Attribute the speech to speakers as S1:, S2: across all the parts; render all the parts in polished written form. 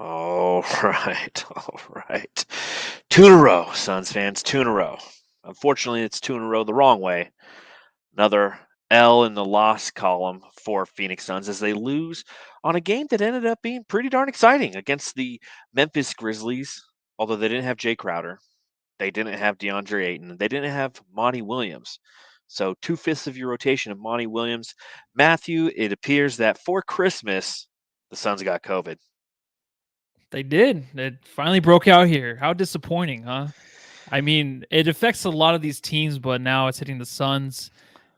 S1: All right, all right. Two in a row, Suns fans, two in a row. Unfortunately, it's two in a row the wrong way. Another L in the loss column for Phoenix Suns as they lose on a game that ended up being pretty darn exciting against the Memphis Grizzlies. Although they didn't have Jay Crowder, they didn't have DeAndre Ayton, they didn't have Monty Williams. So two-fifths of your rotation of Monty Williams. Matthew, it appears that for Christmas, the Suns got COVID.
S2: They did. It finally broke out here. How disappointing, huh? I mean, it affects a lot of these teams, but now it's hitting the Suns.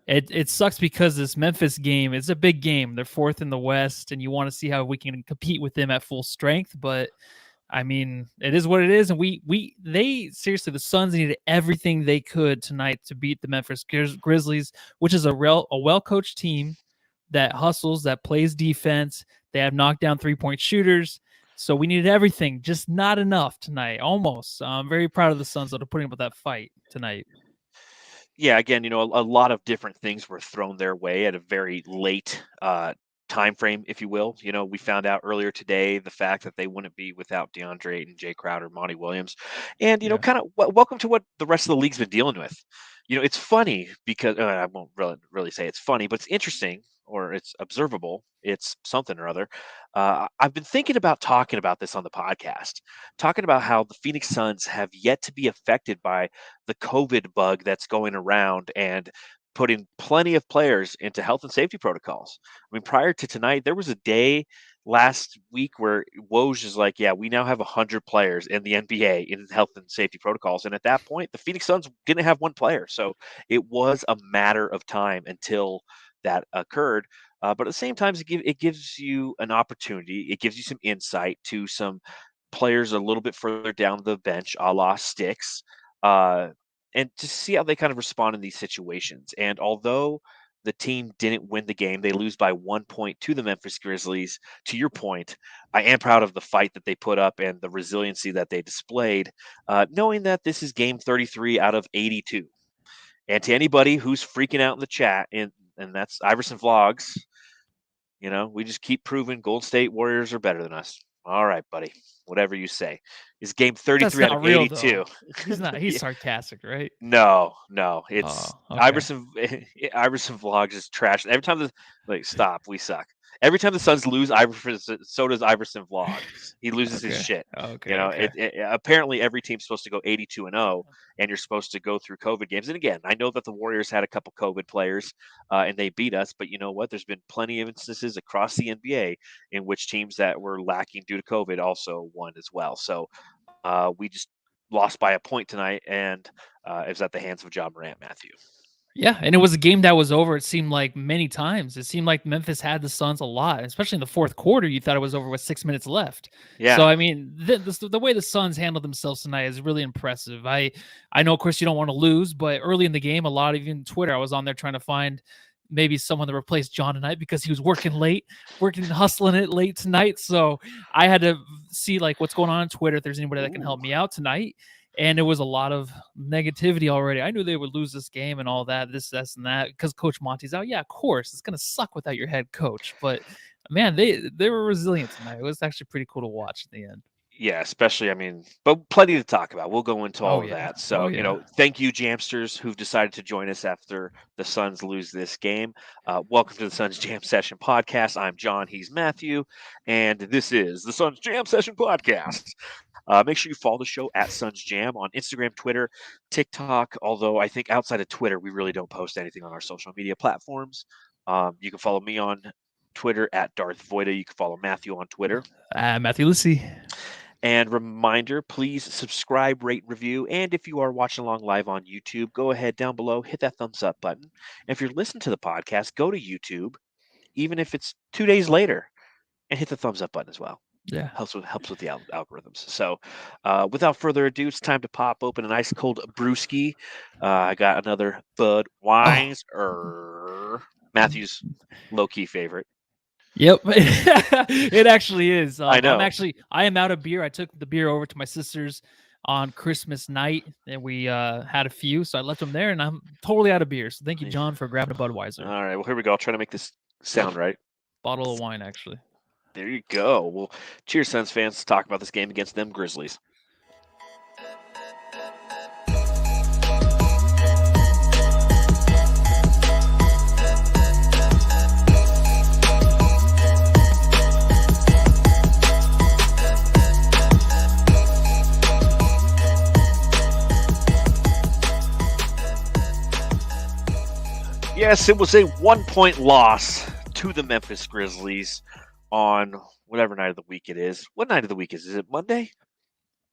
S2: It sucks because this Memphis game is a big game. They're fourth in the West, and you want to see how we can compete with them at full strength. But I mean, it is what it is, and they seriously, the Suns needed everything they could tonight to beat the Memphis Grizzlies, which is a well coached team that hustles, that plays defense. They have knockdown 3-point shooters. So we needed everything, just not enough tonight. Almost. I'm very proud of the Suns that are putting up with that fight tonight.
S1: Yeah, again, a lot of different things were thrown their way at a very late time frame, if you will. We found out earlier today the fact that they wouldn't be without DeAndre and Jay Crowder, Monty Williams, and
S2: Yeah.
S1: kind of welcome to what the rest of the league's been dealing with. It's funny because I won't really say it's funny, but it's interesting or it's observable. It's something or other. I've been thinking about talking about this on the podcast, talking about how the Phoenix Suns have yet to be affected by the COVID bug that's going around and putting plenty of players into health and safety protocols. I mean, prior to tonight, there was a day last week where Woj is like, yeah, we now have 100 players in the NBA in health and safety protocols. And at that point, the Phoenix Suns didn't have one player. So it was a matter of time until that occurred. But at the same time, it gives you an opportunity. It gives you some insight to some players a little bit further down the bench, a la Stix, uh, and to see how they kind of respond in these situations. And although the team didn't win the game, they lose by 1 point to the Memphis Grizzlies. To your point, I am proud of the fight that they put up and the resiliency that they displayed, knowing that this is game 33 out of 82. And to anybody who's freaking out in the chat, and that's Iverson Vlogs, we just keep proving Gold State Warriors are better than us. All right, buddy. Whatever you say. Is game
S2: That's
S1: 33 out of
S2: not real,
S1: 82.
S2: though. He's not. He's
S1: Yeah.
S2: sarcastic, right?
S1: No, no. It's
S2: Oh, okay.
S1: Iverson Iverson Vlogs is trash. Every time stop, we suck. Every time the Suns lose, so does Iverson Vlogs. He loses his
S2: Okay.
S1: shit.
S2: Okay. Okay.
S1: Apparently every team's supposed to go 82-0, and you're supposed to go through COVID games. And again, I know that the Warriors had a couple COVID players, and they beat us. But you know what? There's been plenty of instances across the NBA in which teams that were lacking due to COVID also won as well. So we just lost by a point tonight, and it was at the hands of Ja Morant, Matthew.
S2: Yeah, and it was a game that was over. It seemed like many times. It seemed like Memphis had the Suns a lot, especially in the fourth quarter. You thought it was over with 6 minutes left. So
S1: Yeah.
S2: I mean, the way the Suns handled themselves tonight is really impressive. I know, of course, you don't want to lose, but early in the game, a lot of even Twitter, I was on there trying to find maybe someone to replace John tonight because he was working late, working hustling it late tonight. So I had to see like what's going on Twitter if there's anybody that can
S1: Ooh.
S2: help me out tonight. And it was a lot of negativity already. I knew they would lose this game and all that, this, and that, because Coach Monty's out. Yeah, of course, it's gonna suck without your head coach. But man, they were resilient tonight. It was actually pretty cool to watch in the end.
S1: Yeah, especially, I mean, but plenty to talk about. We'll go into
S2: Oh
S1: all of
S2: yeah,
S1: that.
S2: oh
S1: So,
S2: yeah.
S1: thank you, Jamsters, who've decided to join us after the Suns lose this game. Welcome to the Suns Jam Session podcast. I'm John, he's Matthew, and this is the Suns Jam Session podcast. Make sure you follow the show at Suns Jam on Instagram, Twitter, TikTok. Although I think outside of Twitter, we really don't post anything on our social media platforms. You can follow me on Twitter at Darth Voita. You can follow Matthew on Twitter.
S2: Matthew Lucy.
S1: And reminder, please subscribe, rate, review. And if you are watching along live on YouTube, go ahead down below, hit that thumbs up button. And if you're listening to the podcast, go to YouTube, even if it's 2 days later, and hit the thumbs up button as well.
S2: Yeah.
S1: Helps with the algorithms. So, without further ado, it's time to pop open an ice cold brewski. I got another
S2: Oh.
S1: Budweiser, Matthew's low key favorite.
S2: Yep. It actually is.
S1: I know.
S2: I am out of beer. I took the beer over to my sister's on Christmas night, and we had a few, so I left them there, and I'm totally out of beer. So thank you, John, for grabbing a Budweiser
S1: All right. Well, here we go. I'll try to make this sound right.
S2: bottle of wine, actually.
S1: There you go. Well, cheers, Suns fans. Let's talk about this game against them Grizzlies. Yes, it was a 1-point loss to the Memphis Grizzlies on whatever night of the week it is. What night of the week is it? Is it Monday?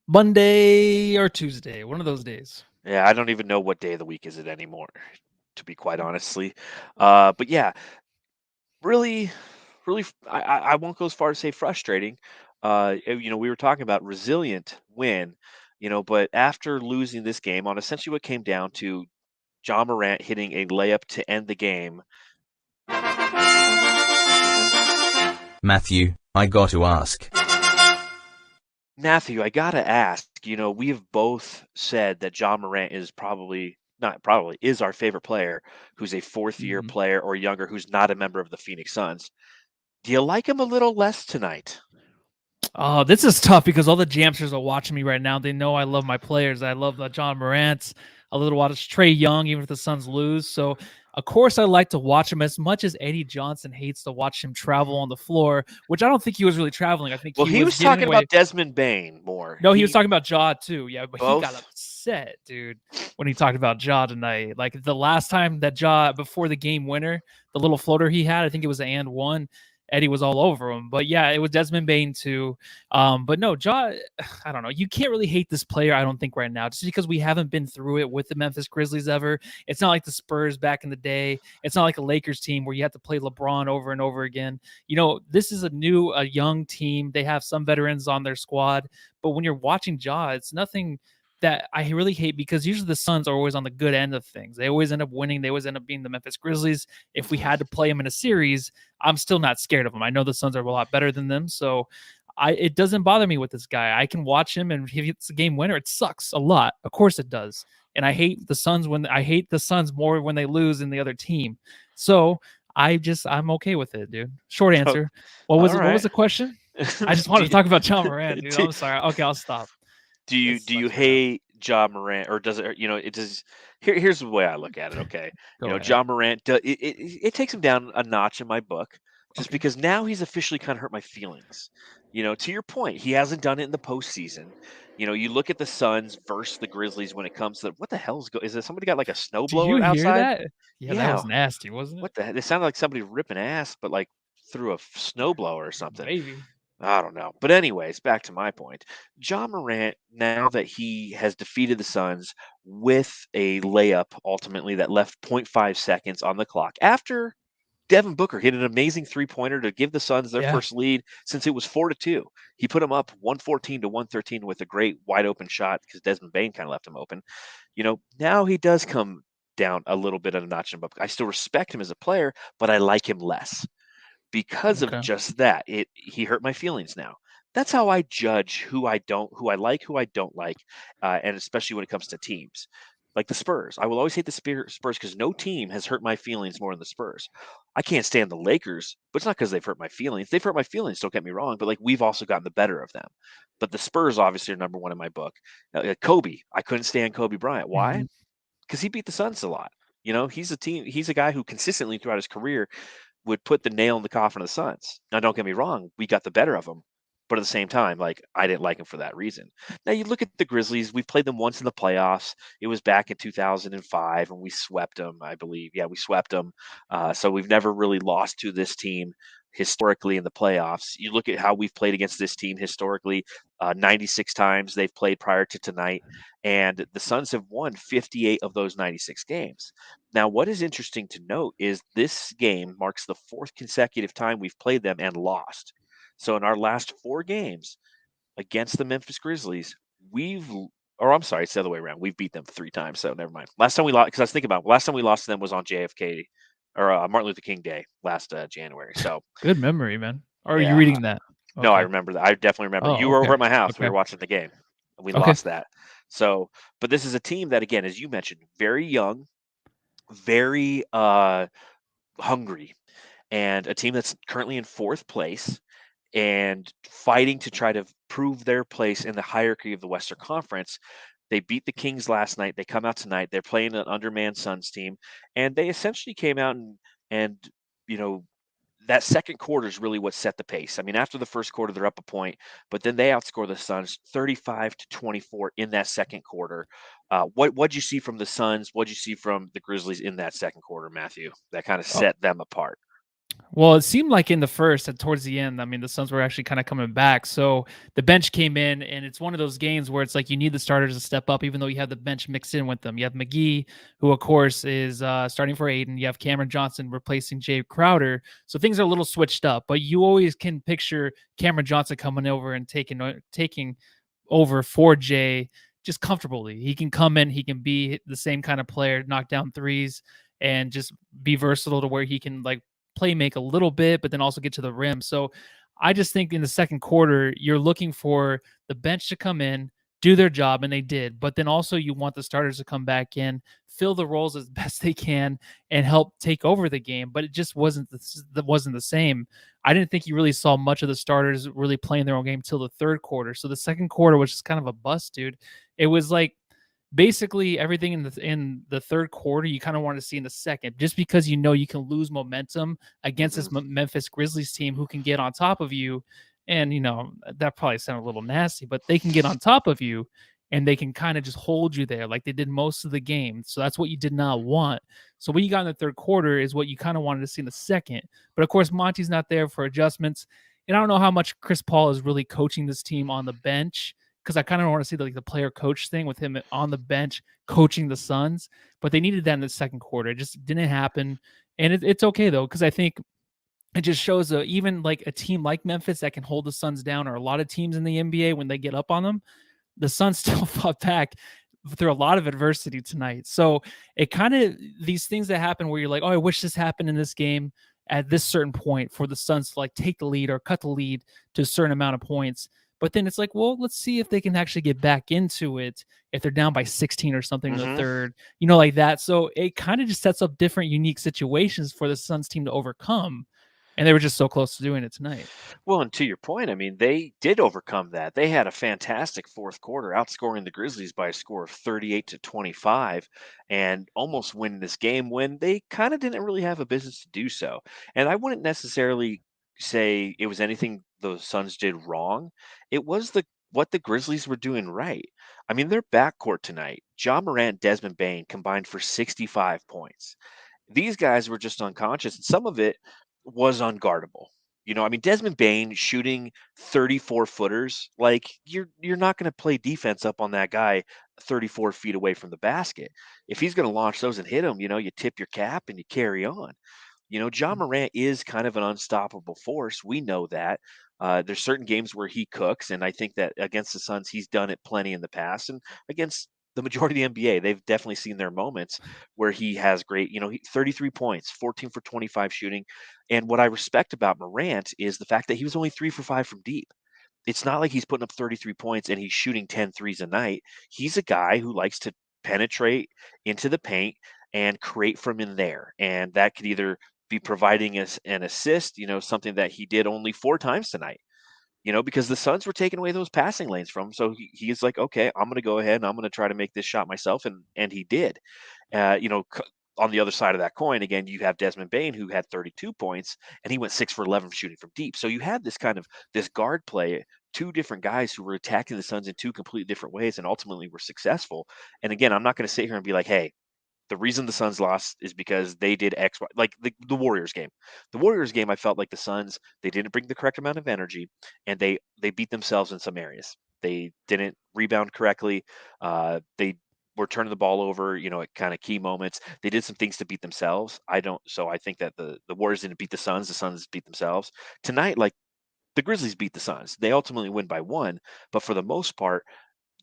S2: Monday or Tuesday, one of those days.
S1: Yeah, I don't even know what day of the week is it anymore, to be quite honestly. But yeah, really, really, I won't go as far as say frustrating. We were talking about resilient win, but after losing this game on essentially what came down to Ja Morant hitting a layup to end the game.
S3: Matthew, I got to ask.
S1: Matthew, I gotta ask, we have both said that Ja Morant is is our favorite player who's a fourth year
S2: Mhm.
S1: player or younger who's not a member of the Phoenix Suns. Do you like him a little less tonight?
S2: Oh, this is tough because all the Jamsters are watching me right now. They know I love my players. I love John Morant. A little watch Trey Young, even if the Suns lose. So, of course, I like to watch him as much as Eddie Johnson hates to watch him travel on the floor, which I don't think he was really traveling. I think
S1: Well,
S2: he
S1: he
S2: was
S1: was
S2: giving
S1: talking
S2: away.
S1: about Desmond Bane more.
S2: No, he was
S1: He
S2: talking about Ja too. Yeah, but he got
S1: both.
S2: upset, dude, when he talked about Ja tonight. Like the last time that Ja before the game winner, the little floater he had, I think it was and one. Eddie was all over him. But yeah, it was Desmond Bane too. But no, Ja, I don't know. You can't really hate this player, I don't think, right now, just because we haven't been through it with the Memphis Grizzlies ever. It's not like the Spurs back in the day. It's not like a Lakers team where you have to play LeBron over and over again. This is a young team. They have some veterans on their squad. But when you're watching Ja, it's nothing that I really hate because usually the Suns are always on the good end of things. They always end up winning. They always end up being the Memphis Grizzlies. If we
S1: Mhm.
S2: had to play them in a series, I'm still not scared of them. I know the Suns are a lot better than them, so it doesn't bother me with this guy. I can watch him, and if it's a game winner, it sucks a lot. Of course it does. And I hate the Suns more when they lose than the other team. So I'm okay with it, dude. Short answer. What was
S1: All
S2: it? What
S1: right.
S2: was the question? I just
S1: do
S2: wanted to
S1: you,
S2: talk about John Morant, dude.
S1: do,
S2: I'm sorry. Okay, I'll stop.
S1: do
S2: It
S1: you do you
S2: sucks for him.
S1: hate Ja Morant, or does it? It does. Here's the way I look at it. Okay,
S2: Go ahead.
S1: Ja Morant. It takes him down a notch in my book, just
S2: Okay.
S1: because now he's officially kind of hurt my feelings. To your point, he hasn't done it in the postseason. You look at the Suns versus the Grizzlies when it comes to what the hell's is there somebody got like a
S2: Did you
S1: snowblower
S2: hear
S1: outside?
S2: that? Yeah, that
S1: Yeah,
S2: was nasty, wasn't it?
S1: what the heck? It sounded like somebody ripping ass, but like through a snowblower or something.
S2: Maybe.
S1: I don't know. But anyways, back to my point. John Morant, now that he has defeated the Suns with a layup ultimately that left zero point 0.5 seconds on the clock after Devin Booker hit an amazing three-pointer to give the Suns their
S2: Yeah.
S1: first lead since it was 4-2. He put them up 114 to 113 with a great wide open shot because Desmond Bane kind of left him open. Now he does come down a little bit of a notch. I still respect him as a player, but I like him less because of
S2: Okay.
S1: just that. He hurt my feelings now. That's how I judge who I like, who I don't like, and especially when it comes to teams like the Spurs. I will always hate the Spurs because no team has hurt my feelings more than the Spurs. I can't stand the Lakers, but it's not because they've hurt my feelings. They've hurt my feelings. Don't get me wrong, but like we've also gotten the better of them. But the Spurs obviously are number one in my book. Kobe, I couldn't stand Kobe Bryant. Why?
S2: Mhm.
S1: Because he beat the Suns a lot. He's a guy who consistently throughout his career would put the nail in the coffin of the Suns. Now, don't get me wrong, we got the better of them, but at the same time, like I didn't like him for that reason. Now you look at the Grizzlies; we've played them once in the playoffs. It was back in 2005, and we swept them, I believe. Yeah, we swept them. So we've never really lost to this team historically in the playoffs. You look at how we've played against this team historically. 96 times they've played prior to tonight, and the Suns have won 58 of those 96 games. Now, what is interesting to note is this game marks the fourth consecutive time we've played them and lost. So in our last four games against the Memphis Grizzlies, or I'm sorry, it's the other way around. We've beat them three times, so never mind. Last time we lost, because I was thinking about last time we lost to them was on JFK or Martin Luther King Day last January. So
S2: Good memory, man. Or are you
S1: yeah,
S2: reading that?
S1: no, I
S2: Okay.
S1: remember that. I definitely remember.
S2: Oh,
S1: You were over
S2: okay.
S1: at my house. We
S2: Okay.
S1: were watching the game. And we
S2: Okay.
S1: lost that. So, but this is a team that, again, as you mentioned, very young, very hungry, and a team that's currently in fourth place. and fighting to try to prove their place in the hierarchy of the Western Conference. They beat the Kings last night. They come out tonight. They're playing an undermanned Suns team, and they essentially came out and you know that second quarter is really what set the pace. I mean, after the first quarter, they're up a point, but then they outscore the Suns 35-24 in that second quarter. What'd you see from the Suns? What'd you see from the Grizzlies in that second quarter, Matthew? That kind of set them apart.
S2: Well, it seemed like in the first and towards the end, I mean, the Suns were actually kind of coming back. So the bench came in, and it's one of those games where it's like you need the starters to step up, even though you have the bench mixed in with them. You have McGee, who of course is starting for Aiden. You have Cameron Johnson replacing Jay Crowder. So things are a little switched up, but you always can picture Cameron Johnson coming over and taking over for Jay just comfortably. He can come in, he can be the same kind of player, knock down threes, and just be versatile to where he can like play make a little bit, but then also get to the rim. So I just think in the second quarter, you're looking for the bench to come in, do their job, and they did. But then also you want the starters to come back in, fill the roles as best they can, and help take over the game. But it just wasn't the same. I didn't think you really saw much of the starters really playing their own game till the third quarter. So the second quarter was just kind of a bust, dude. It was like basically everything in the third quarter you kind of want to see in the second, just because you can lose momentum against
S1: Hmm.
S2: this Memphis Grizzlies team who can get on top of you. And that probably sounded a little nasty, but they can get on top of you and they can kind of just hold you there like they did most of the game. So that's what you did not want. So what you got in the third quarter is what you kind of wanted to see in the second. But of course, Monty's not there for adjustments. And I don't know how much Chris Paul is really coaching this team on the bench, because I kind of want to see the player coach thing with him on the bench coaching the Suns, but they needed that in the second quarter. It just didn't happen, and it's okay though, because I think it just shows even like a team like Memphis that can hold the Suns down, or a lot of teams in the NBA when they get up on them, the Suns still fought back through a lot of adversity tonight. So it kind of these things that happen where you're like, oh, I wish this happened in this game at this certain point for the Suns to like take the lead or cut the lead to a certain amount of points. But then it's like, well, let's see if they can actually get back into it if they're down by 16 or something in the
S1: Hmm.
S2: third, like that. So it kind of just sets up different unique situations for the Suns team to overcome. And they were just so close to doing it tonight.
S1: Well, and to your point, I mean, they did overcome that. They had a fantastic fourth quarter, outscoring the Grizzlies by a score of 38-25 and almost winning this game when they kind of didn't really have a business to do so. And I wouldn't necessarily say it was anything the Suns did wrong. It was the what the Grizzlies were doing right. I mean, their backcourt tonight, Ja Morant, Desmond Bane combined for 65 points. These guys were just unconscious, and some of it was unguardable. I mean, Desmond Bane shooting 34 footers, like you're not going to play defense up on that guy 34 feet away from the basket. If he's going to launch those and hit him, you tip your cap and you carry on. John Morant is kind of an unstoppable force. We know that. There's certain games where he cooks, and I think that against the Suns, he's done it plenty in the past. And against the majority of the NBA, they've definitely seen their moments where he has great, 33 points, 14 for 25 shooting. And what I respect about Morant is the fact that he was only 3 for 5 from deep. It's not like he's putting up 33 points and he's shooting 10 threes a night. He's a guy who likes to penetrate into the paint and create from in there. And that could either be providing us an assist, something that he did only 4 times tonight. Because the Suns were taking away those passing lanes from him. So he's like, okay, I'm going to go ahead and I'm going to try to make this shot myself, and he did. Uh, you know, c- on the other side of that coin, again, you have Desmond Bane who had 32 points and he went 6 for 11 shooting from deep. So you had this guard play, two different guys who were attacking the Suns in two completely different ways and ultimately were successful. And again, I'm not going to sit here and be like, hey, the reason the Suns lost is because they did X, Y, like the Warriors game. The Warriors game, I felt like the Suns, they didn't bring the correct amount of energy, and they beat themselves in some areas. They didn't rebound correctly. They were turning the ball over, at kind of key moments. They did some things to beat themselves. So I think that the Warriors didn't beat the Suns beat themselves tonight. Like the Grizzlies beat the Suns. They ultimately win by one, but for the most part,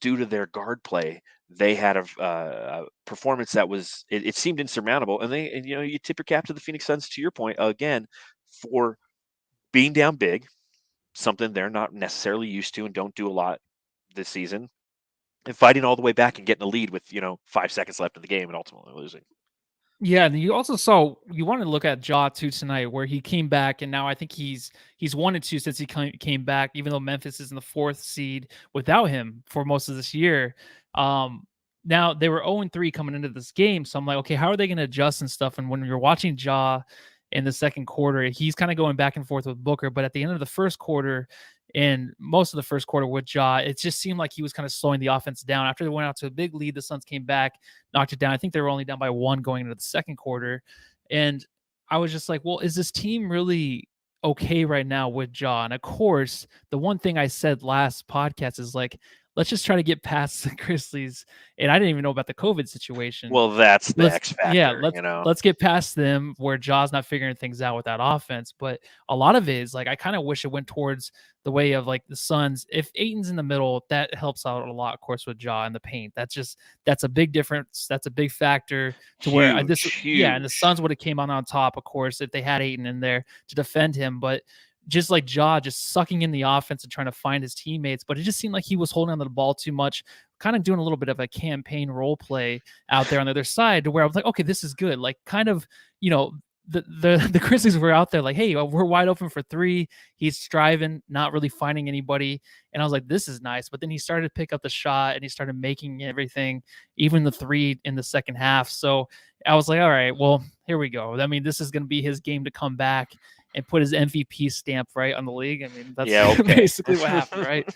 S1: due to their guard play, they had a performance that it seemed insurmountable. And you tip your cap to the Phoenix Suns, to your point again, for being down big, something they're not necessarily used to and don't do a lot this season, and fighting all the way back and getting a lead with 5 seconds left in the game and ultimately losing.
S2: Yeah, and you also saw you want to look at Ja too tonight, where he came back, and now I think he's 1-2 since he came back. Even though Memphis is in the fourth seed without him for most of this year, um, now they were 0-3 coming into this game, so I'm like, okay, how are they going to adjust and stuff? And when you're watching Ja in the second quarter, he's kind of going back and forth with Booker, but at the end of the first quarter. And most of the first quarter with Ja, it just seemed like he was kind of slowing the offense down. After they went out to a big lead, the Suns came back, knocked it down. I think they were only down by one going into the second quarter. And I was just like, well, is this team really okay right now with Ja? And of course, the one thing I said last podcast is like, let's just try to get past the Grizzlies. And I didn't even know about the COVID situation.
S1: Well, that's the
S2: Let's
S1: X
S2: yeah,
S1: factor,
S2: let's
S1: you know.
S2: let's get past them where Ja's not figuring things out with that offense. But a lot of it is like I kind of wish it went towards the way of like the Suns. If Aiton's in the middle, that helps out a lot, of course, with Ja in the paint. That's a big difference. That's a big factor to where this
S1: Huge,
S2: yeah, and the
S1: huge.
S2: Suns would have came on top, of course, if they had Aiton in there to defend him. But just like Ja, just sucking in the offense and trying to find his teammates, but it just seemed like he was holding on to the ball too much, kind of doing a little bit of a campaign role play out there on the other side to where I was like, okay, this is good. Like kind of, you know, the Grizzlies were out there like, hey, we're wide open for three. He's striving, not really finding anybody. And I was like, this is nice. But then he started to pick up the shot and he started making everything, even the three in the second half. So I was like, all right, well, here we go. I mean, this is going to be his game to come back and put his MVP stamp right on the league. I mean, that's
S1: Yeah, okay.
S2: basically what happened, right?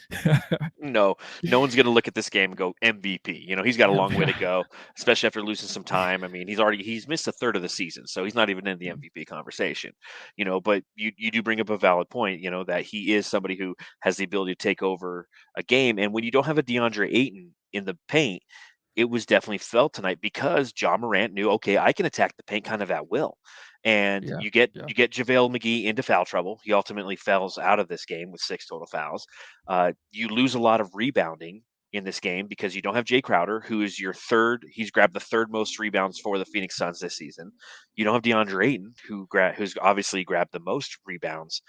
S1: No, no one's going to look at this game and go MVP. You know, he's got a long way to go, especially after losing some time. I mean, he's missed a third of the season, so he's not even in the MVP conversation. You know, but you do bring up a valid point. You know that he is somebody who has the ability to take over a game, and when you don't have a DeAndre Ayton in the paint, it was definitely felt tonight because John Morant knew, okay, I can attack the paint kind of at will. And
S2: Yeah.
S1: you get JaVale McGee into foul trouble. He ultimately fouls out of this game with 6 total fouls. You lose a lot of rebounding in this game because you don't have Jay Crowder, who is your third. He's grabbed the third most rebounds for the Phoenix Suns this season. You don't have DeAndre Ayton, who's obviously grabbed the most rebounds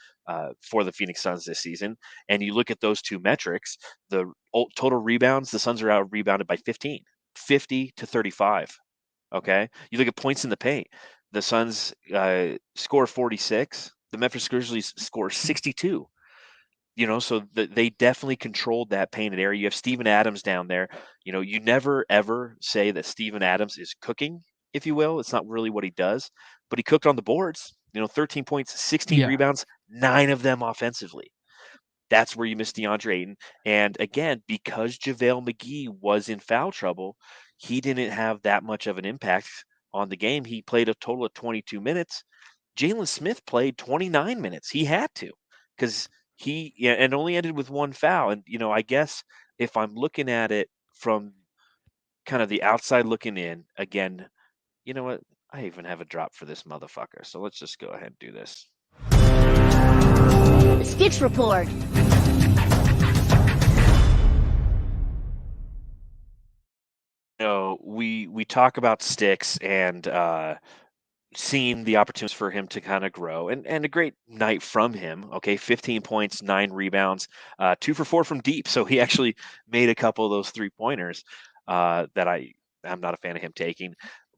S1: for the Phoenix Suns this season. And you look at those two metrics, the total rebounds, the Suns are out rebounded by 15, 50 to 35. Okay. You look at points in the paint. The Suns score 46. The Memphis Grizzlies score 62. You know, so they definitely controlled that painted area. You have Steven Adams down there. You know, you never ever say that Steven Adams is cooking, if you will. It's not really what he does, but he cooked on the boards. You know, 13 points, 16
S2: Yeah.
S1: rebounds, 9 of them offensively. That's where you miss DeAndre Ayton. And again, because JaVale McGee was in foul trouble, he didn't have that much of an impact on the game. He played a total of 22 minutes. Jalen Smith played 29 minutes. He had to because and only ended with one foul. And, you know, I guess if I'm looking at it from kind of the outside looking in, again, you know what? I even have a drop for this motherfucker. So let's just go ahead and do this.
S3: Stix report.
S1: Know, we talk about Stix and seeing the opportunities for him to kind of grow, and a great night from him. Okay, 15 points, 9 rebounds, 2 for 4 from deep. So he actually made a couple of those 3 pointers that I'm not a fan of him taking,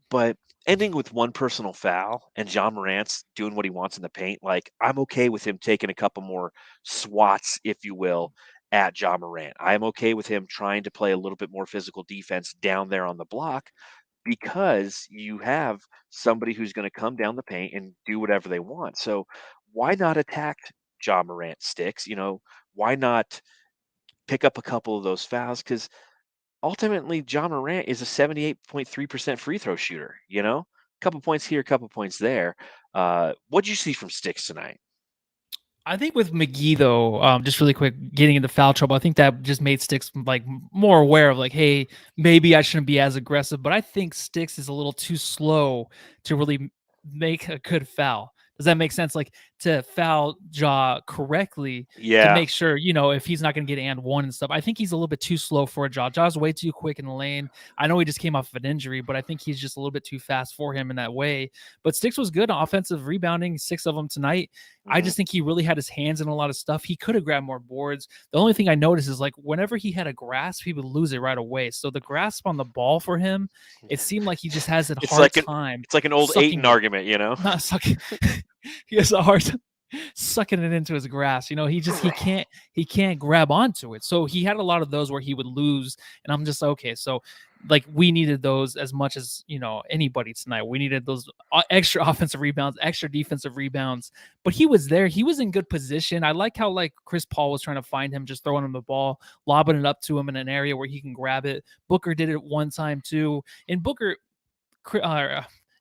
S1: but ending with one personal foul and John Morant's doing what he wants in the paint. Like I'm okay with him taking a couple more swats, if you will, at John Morant. I'm okay with him trying to play a little bit more physical defense down there on the block because you have somebody who's going to come down the paint and do whatever they want. So why not attack John Morant Sticks? You know, why not pick up a couple of those fouls? Because ultimately, John Morant is a 78.3% free throw shooter. You know, a couple points here, a couple points there. What'd you see from Sticks tonight?
S2: I think with McGee though, just really quick, getting into foul trouble, I think that just made Sticks like more aware of like, hey, maybe I shouldn't be as aggressive. But I think Sticks is a little too slow to really make a good foul. Does that make sense? Like to foul Ja correctly to
S1: Yeah.
S2: make sure, if he's not going to get and one and stuff. I think he's a little bit too slow for a Ja. Ja's way too quick in the lane. I know he just came off of an injury, but I think he's just a little bit too fast for him in that way. But Stix was good on offensive rebounding, 6 of them tonight. I
S1: Mhm.
S2: just think he really had his hands in a lot of stuff. He could have grabbed more boards. The only thing I noticed is like whenever he had a grasp, he would lose it right away. So the grasp on the ball for him, it seemed like he just has a
S1: It's
S2: hard
S1: like an
S2: time
S1: it's like an old Aiton
S2: sucking it.
S1: argument, you know?
S2: Not sucking. He has a hard time sucking it into his grass. He can't grab onto it. So he had a lot of those where he would lose, and I'm just okay. So like we needed those as much as anybody tonight. We needed those extra offensive rebounds, extra defensive rebounds. But he was there. He was in good position. I like how like Chris Paul was trying to find him, just throwing him the ball, lobbing it up to him in an area where he can grab it. Booker did it one time too, and Booker.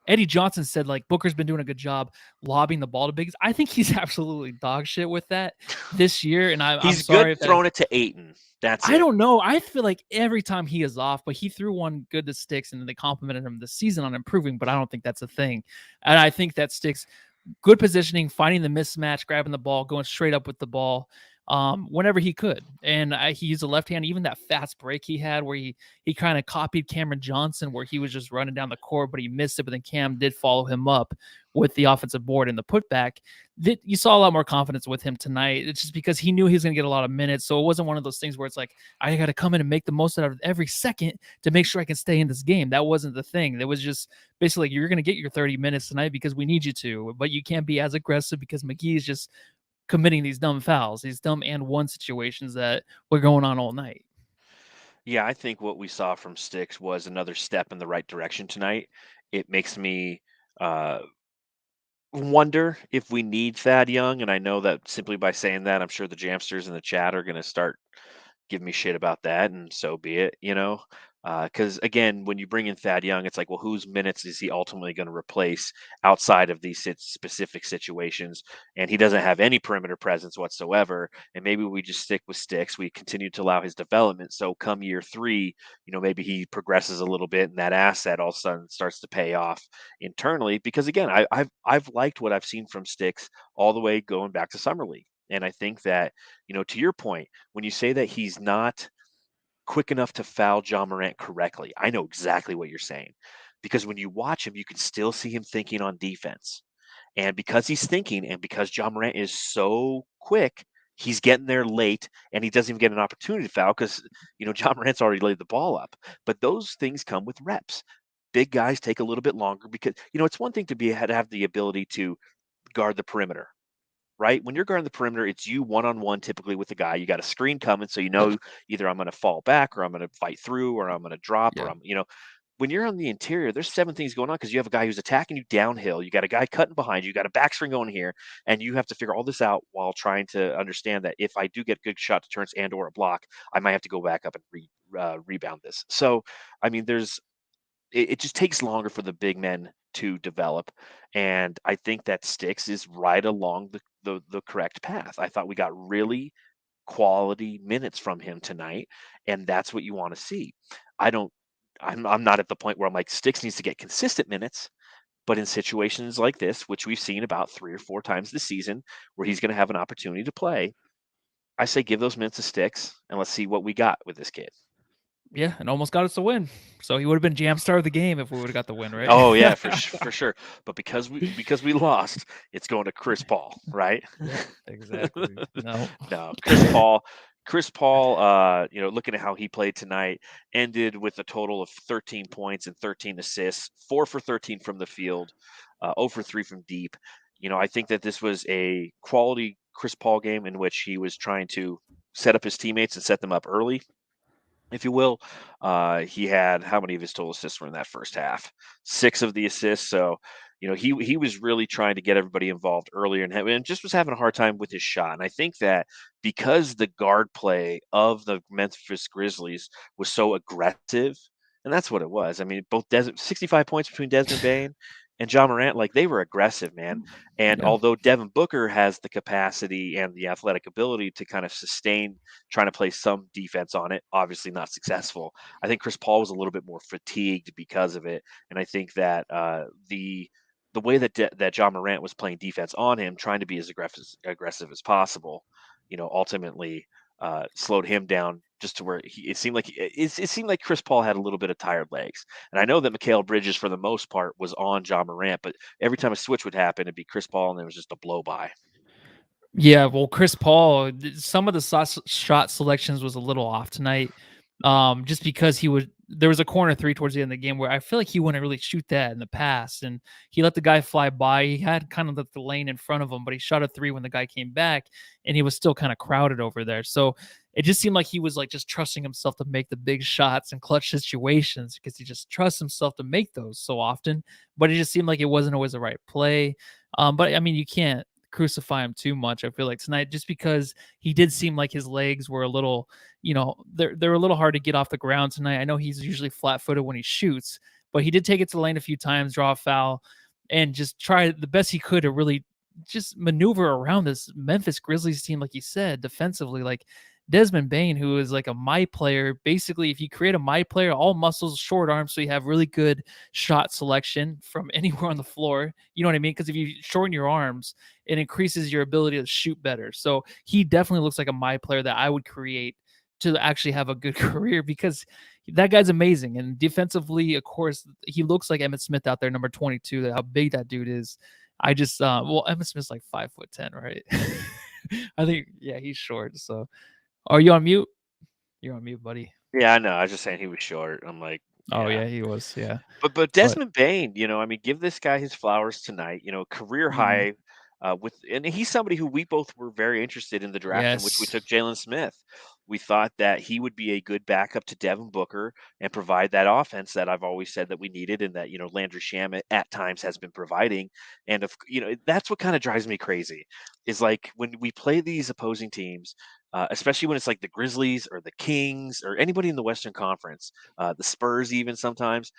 S2: Eddie Johnson said like Booker's been doing a good job lobbing the ball to bigs. I think he's absolutely dog shit with that this year, and I'm
S1: He's
S2: sorry
S1: good
S2: if that.
S1: throwing it to Aiton. That's
S2: I
S1: it.
S2: don't know. I feel like every time he is off, but he threw one good to Stix, and they complimented him this season on improving. But I don't think that's a thing, and I think that Stix good positioning, finding the mismatch, grabbing the ball, going straight up with the ball whenever he could. And he used a left hand. Even that fast break he had where he kind of copied Cameron Johnson where he was just running down the court, but he missed it. But then Cam did follow him up with the offensive board and the putback. You saw a lot more confidence with him tonight. It's just because he knew he was going to get a lot of minutes. So it wasn't one of those things where it's like, I got to come in and make the most out of every second to make sure I can stay in this game. That wasn't the thing. It was just basically like, you're going to get your 30 minutes tonight because we need you to, but you can't be as aggressive because McGee is just committing these dumb fouls, these dumb and one situations that were going on all night.
S1: Yeah, I think what we saw from Sticks was another step in the right direction tonight. It makes me uh, wonder if we need Thad Young, and I know that simply by saying that, I'm sure the Jamsters in the chat are going to start give me shit about that, and so be it, you know? Because again, when you bring in Thad Young, it's like, well, whose minutes is he ultimately going to replace outside of these specific situations? And he doesn't have any perimeter presence whatsoever. And maybe we just stick with Sticks. We continue to allow his development. So come year 3, maybe he progresses a little bit, and that asset all of a sudden starts to pay off internally. Because again, I've liked what I've seen from Sticks all the way going back to summer league. And I think that, to your point, when you say that he's not quick enough to foul John Morant correctly, I know exactly what you're saying. Because when you watch him, you can still see him thinking on defense. And because he's thinking and because John Morant is so quick, he's getting there late and he doesn't even get an opportunity to foul because, John Morant's already laid the ball up. But those things come with reps. Big guys take a little bit longer because, it's one thing to have the ability to guard the perimeter, right? When you're guarding the perimeter, it's you one on one typically with the guy. You got a screen coming, so either I'm going to fall back or I'm going to fight through or I'm going to drop or
S2: Yeah.
S1: when you're on the interior, there's 7 things going on because you have a guy who's attacking you downhill. You got a guy cutting behind you. You got a back screen going here, and you have to figure all this out while trying to understand that if I do get good shot deterrence and or a block, I might have to go back up and rebound this. So, I mean, it just takes longer for the big men to develop, and I think that Sticks is right along the correct path. I thought we got really quality minutes from him tonight, and that's what you want to see. I don't. I'm not at the point where I'm like Sticks needs to get consistent minutes, but in situations like this, which we've seen about 3 or 4 times this season, where he's going to have an opportunity to play, I say give those minutes to Sticks, and let's see what we got with this kid.
S2: Yeah, and almost got us the win. So he would have been jam star of the game if we would have got the win, right?
S1: Oh yeah, for sure. But because we lost, it's going to Chris Paul, right?
S2: Yep, exactly. No.
S1: No, Chris Paul. Chris Paul, looking at how he played tonight, ended with a total of 13 points and 13 assists, 4 for 13 from the field, 0 for 3 from deep. I think that this was a quality Chris Paul game in which he was trying to set up his teammates and set them up early, if you will. He had how many of his total assists were in that first half? 6 of the assists. So, he was really trying to get everybody involved earlier and just was having a hard time with his shot. And I think that because the guard play of the Memphis Grizzlies was so aggressive, and that's what it was. I mean, 65 points between Desmond Bane and John Morant, like they were aggressive, man. And
S2: Yeah.
S1: although Devin Booker has the capacity and the athletic ability to kind of sustain trying to play some defense on it, obviously not successful. I think Chris Paul was a little bit more fatigued because of it, and I think that the the way that Ja Morant was playing defense on him, trying to be as aggressive as possible, ultimately slowed him down just to where it seemed like Chris Paul had a little bit of tired legs. And I know that Mikal Bridges for the most part was on Ja Morant, but every time a switch would happen, it'd be Chris Paul, and there was just a blow by.
S2: Yeah, well, Chris Paul, some of the shot selections was a little off tonight. Just because there was a corner three towards the end of the game where I feel like he wouldn't really shoot that in the past, and he let the guy fly by. He had kind of the lane in front of him, but he shot a three when the guy came back, and he was still kind of crowded over there. So it just seemed like he was like just trusting himself to make the big shots and clutch situations because he just trusts himself to make those so often. But it just seemed like it wasn't always the right play. But I mean, you can't crucify him too much. I feel like tonight, just because he did seem like his legs were a little, they're a little hard to get off the ground tonight. I know he's usually flat-footed when he shoots, but he did take it to the lane a few times, draw a foul, and just try the best he could to really just maneuver around this Memphis Grizzlies team, like you said, defensively. Like Desmond Bane, who is like a my player, basically, if you create a my player, all muscles, short arms, so you have really good shot selection from anywhere on the floor. You know what I mean? Because if you shorten your arms, it increases your ability to shoot better. So he definitely looks like a my player that I would create to actually have a good career because that guy's amazing. And defensively, of course, he looks like Emmett Smith out there, number 22, how big that dude is. I just, well, Emmett Smith's like 5'10", right? I think, yeah, he's short. So, are you on mute? You're on mute, buddy.
S1: Yeah, I know. I was just saying he was short. I'm like,
S2: Oh,
S1: yeah.
S2: yeah, he was. Yeah.
S1: But
S2: But,
S1: Desmond Bane, I mean, give this guy his flowers tonight. Career
S2: mhm,
S1: high and he's somebody who we both were very interested in the draft in which we
S2: yes.
S1: took Jalen Smith. We thought that he would be a good backup to Devin Booker and provide that offense that I've always said that we needed and that Landry Shamet at times has been providing. And that's what kind of drives me crazy is like when we play these opposing teams. Especially when it's like the Grizzlies or the Kings or anybody in the Western Conference, the Spurs, even sometimes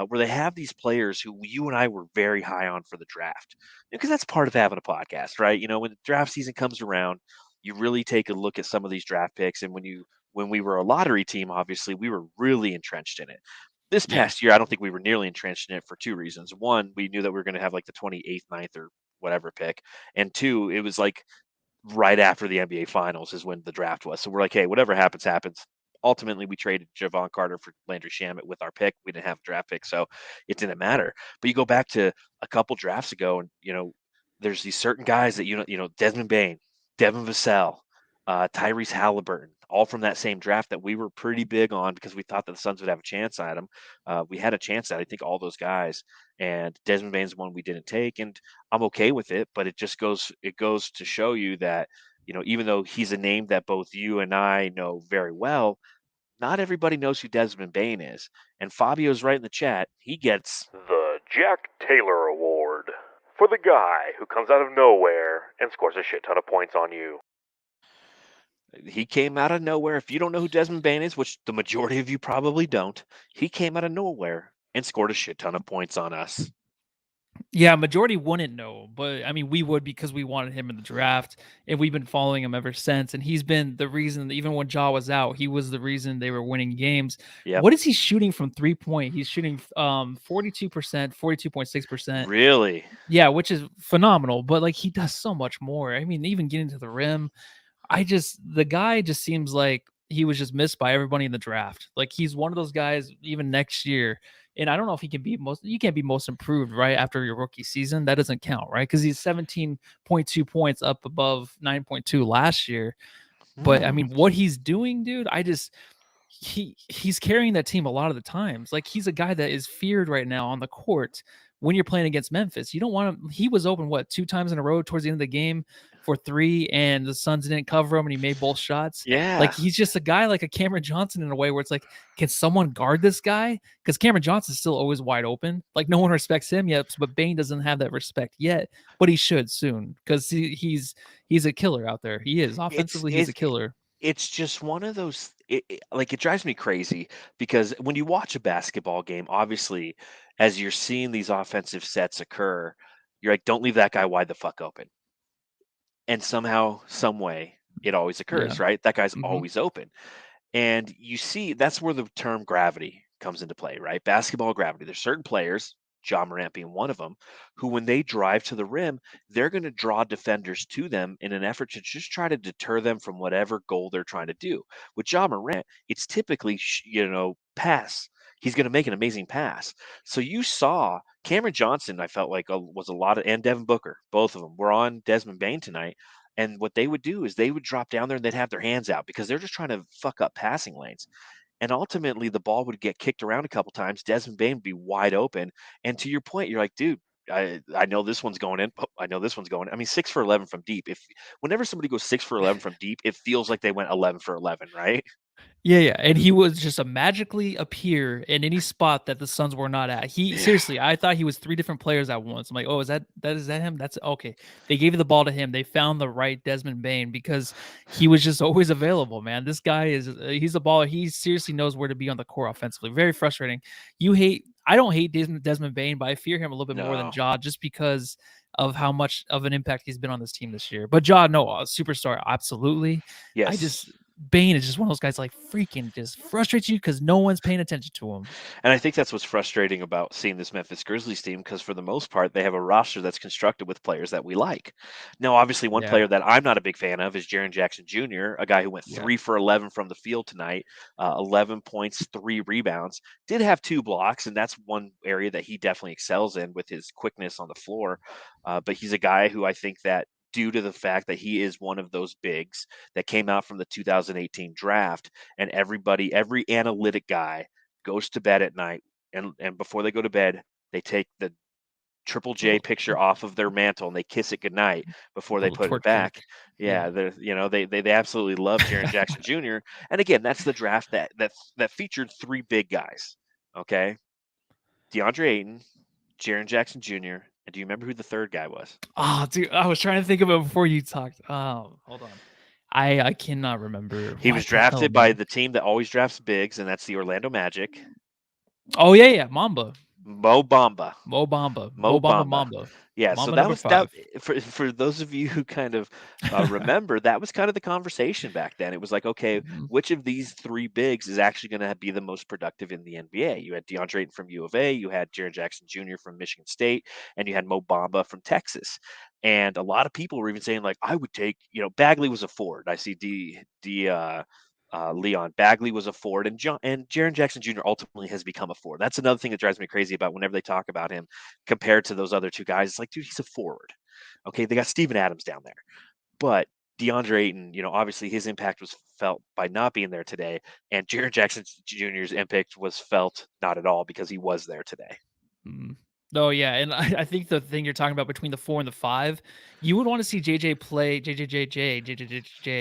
S1: where they have these players who you and I were very high on for the draft. Because that's part of having a podcast, right? When the draft season comes around, you really take a look at some of these draft picks. And when we were a lottery team, obviously we were really entrenched in it. This
S2: Yeah.
S1: past year, I don't think we were nearly entrenched in it for two reasons. One, we knew that we were going to have like the 28th, ninth, or whatever pick. And two, it was like right after the NBA Finals is when the draft was. So we're like, hey, whatever happens, happens. Ultimately, we traded Javon Carter for Landry Shamet with our pick. We didn't have a draft pick, so it didn't matter. But you go back to a couple drafts ago, and there's these certain guys that Desmond Bain, Devin Vassell, Tyrese Halliburton, all from that same draft that we were pretty big on because we thought that the Suns would have a chance at him. We had a chance at, I think, all those guys, and Desmond Bain's one we didn't take, and I'm okay with it. But it goes to show you that even though he's a name that both you and I know very well, not everybody knows who Desmond Bain is. And Fabio's right in the chat. He gets the Jack Taylor Award for the guy who comes out of nowhere and scores a shit ton of points on you. He came out of nowhere. If you don't know who Desmond Bain is, which the majority of you probably don't, he came out of nowhere and scored a shit ton of points on us.
S2: Yeah, majority wouldn't know, but I mean, we would because we wanted him in the draft, and we've been following him ever since. And he's been the reason, that even when Ja was out, he was the reason they were winning games.
S1: Yep.
S2: What is he shooting from 3-point? He's shooting 42%, 42.6%.
S1: Really?
S2: Yeah, which is phenomenal. But like he does so much more. I mean, even getting to the rim, the guy just seems like he was just missed by everybody in the draft. Like he's one of those guys even next year. And I don't know if you can't be most improved right after your rookie season. That doesn't count, right? Because he's 17.2 points up above 9.2 last year. But I
S1: Hmm.
S2: mean, what he's doing, dude, he's carrying that team a lot of the times. Like he's a guy that is feared right now on the court when you're playing against Memphis. You don't want him. He was open two times in a row towards the end of the game for three, and the Suns didn't cover him, and he made both shots. Like
S1: Yeah.
S2: he's just a guy like a Cameron Johnson in a way where it's like, can someone guard this guy? Because Cameron Johnson's still always wide open. Like no one respects him yet, but Bane doesn't have that respect yet, but he should soon because he's a killer out there. He is
S1: It's
S2: offensively, he's a
S1: it's
S2: killer.
S1: it's just one of those like it drives me crazy because when you watch a basketball game, obviously as you're seeing these offensive sets occur, you're like, don't leave that guy wide the fuck open. And somehow, some way, it always
S2: Yeah.
S1: occurs, right? That guy's
S2: Hmm.
S1: always open. And you see that's where the term gravity comes into play, right? Basketball gravity. There's certain players. Ja Morant being one of them, who when they drive to the rim, they're going to draw defenders to them in an effort to just try to deter them from whatever goal they're trying to do. With Ja Morant, it's typically, pass. He's going to make an amazing pass. So you saw Cameron Johnson, I felt like was a lot of, and Devin Booker, both of them were on Desmond Bane tonight. And what they would do is they would drop down there and they'd have their hands out because they're just trying to fuck up passing lanes. And ultimately, the ball would get kicked around a couple times. Desmond Bane would be wide open. And to your point, you're like, dude, I know this one's going in. Oh, I know this one's going in. I mean, 6 for 11 from deep. If whenever somebody goes 6 for 11 from deep, it feels like they went 11 for 11, right?
S2: Yeah, and he was just a magically appear in any spot that the Suns were not at. He
S1: Yeah.
S2: seriously, I thought he was 3 different players at once. I'm like, "Oh, is that him? That's okay." They gave the ball to him. They found the right Desmond Bane because he was just always available, man. This guy is he's a baller. He seriously knows where to be on the court offensively. Very frustrating. I don't hate Desmond Bane, but I fear him a little bit more than
S1: No.
S2: Ja just because of how much of an impact he's been on this team this year. But Ja, no, a superstar, absolutely. I
S1: Yes.
S2: just Bane is just one of those guys like freaking just frustrates you because no one's paying attention to him.
S1: And I think that's what's frustrating about seeing this Memphis Grizzlies team because for the most part, they have a roster that's constructed with players that we like. Now, obviously, one
S2: Yeah,
S1: player that I'm not a big fan of is Jaren Jackson Jr., a guy who went
S2: yeah.
S1: 3 for 11 from the field tonight, 11 points, 3 rebounds. Did have 2 blocks, and that's one area that he definitely excels in with his quickness on the floor. But he's a guy who I think that due to the fact that he is one of those bigs that came out from the 2018 draft, and every analytic guy goes to bed at night, and before they go to bed, they take the Triple J
S2: Little
S1: picture off of their mantle and they kiss it goodnight before they
S2: little
S1: put it
S2: twerk
S1: back.
S2: pick. Yeah.
S1: Yeah, they absolutely love Jaren Jackson Jr. And again, that's the draft that featured 3 big guys. Okay, DeAndre Ayton, Jaren Jackson Jr. And do you remember who the third guy was?
S2: Oh, dude, I was trying to think of it before you talked. Oh, hold on. I cannot remember.
S1: He was
S2: What the hell,
S1: drafted by
S2: man?
S1: the team that always drafts bigs, and that's the Orlando Magic.
S2: Oh yeah, yeah, Mamba.
S1: Mo Bamba.
S2: Mo Bamba.
S1: Mo
S2: Mo Bamba
S1: Bamba.
S2: Mamba.
S1: Yeah, so
S2: Mamba
S1: that
S2: number
S1: was that
S2: 5.
S1: for those of you who kind of remember, that was kind of the conversation back then. It was like, okay,
S2: Mhm.
S1: which of these 3 bigs is actually going to be the most productive in the NBA? You had DeAndre Ayton from U of A, you had Jaren Jackson Jr. from Michigan State, and you had Mo Bamba from Texas. And a lot of people were even saying like, I would take, Bagley was a forward. I see Leon Bagley was a forward, and Jaren Jackson Jr. ultimately has become a forward. That's another thing that drives me crazy about whenever they talk about him compared to those other 2 guys. It's like, dude, he's a forward. Okay, they got Steven Adams down there, but DeAndre Ayton, obviously his impact was felt by not being there today, and Jaren Jackson Jr.'s impact was felt not at all because he was there today.
S2: Mm. Oh yeah, and I think the thing you're talking about between the 4 and the 5, you would want to see JJ play JJ.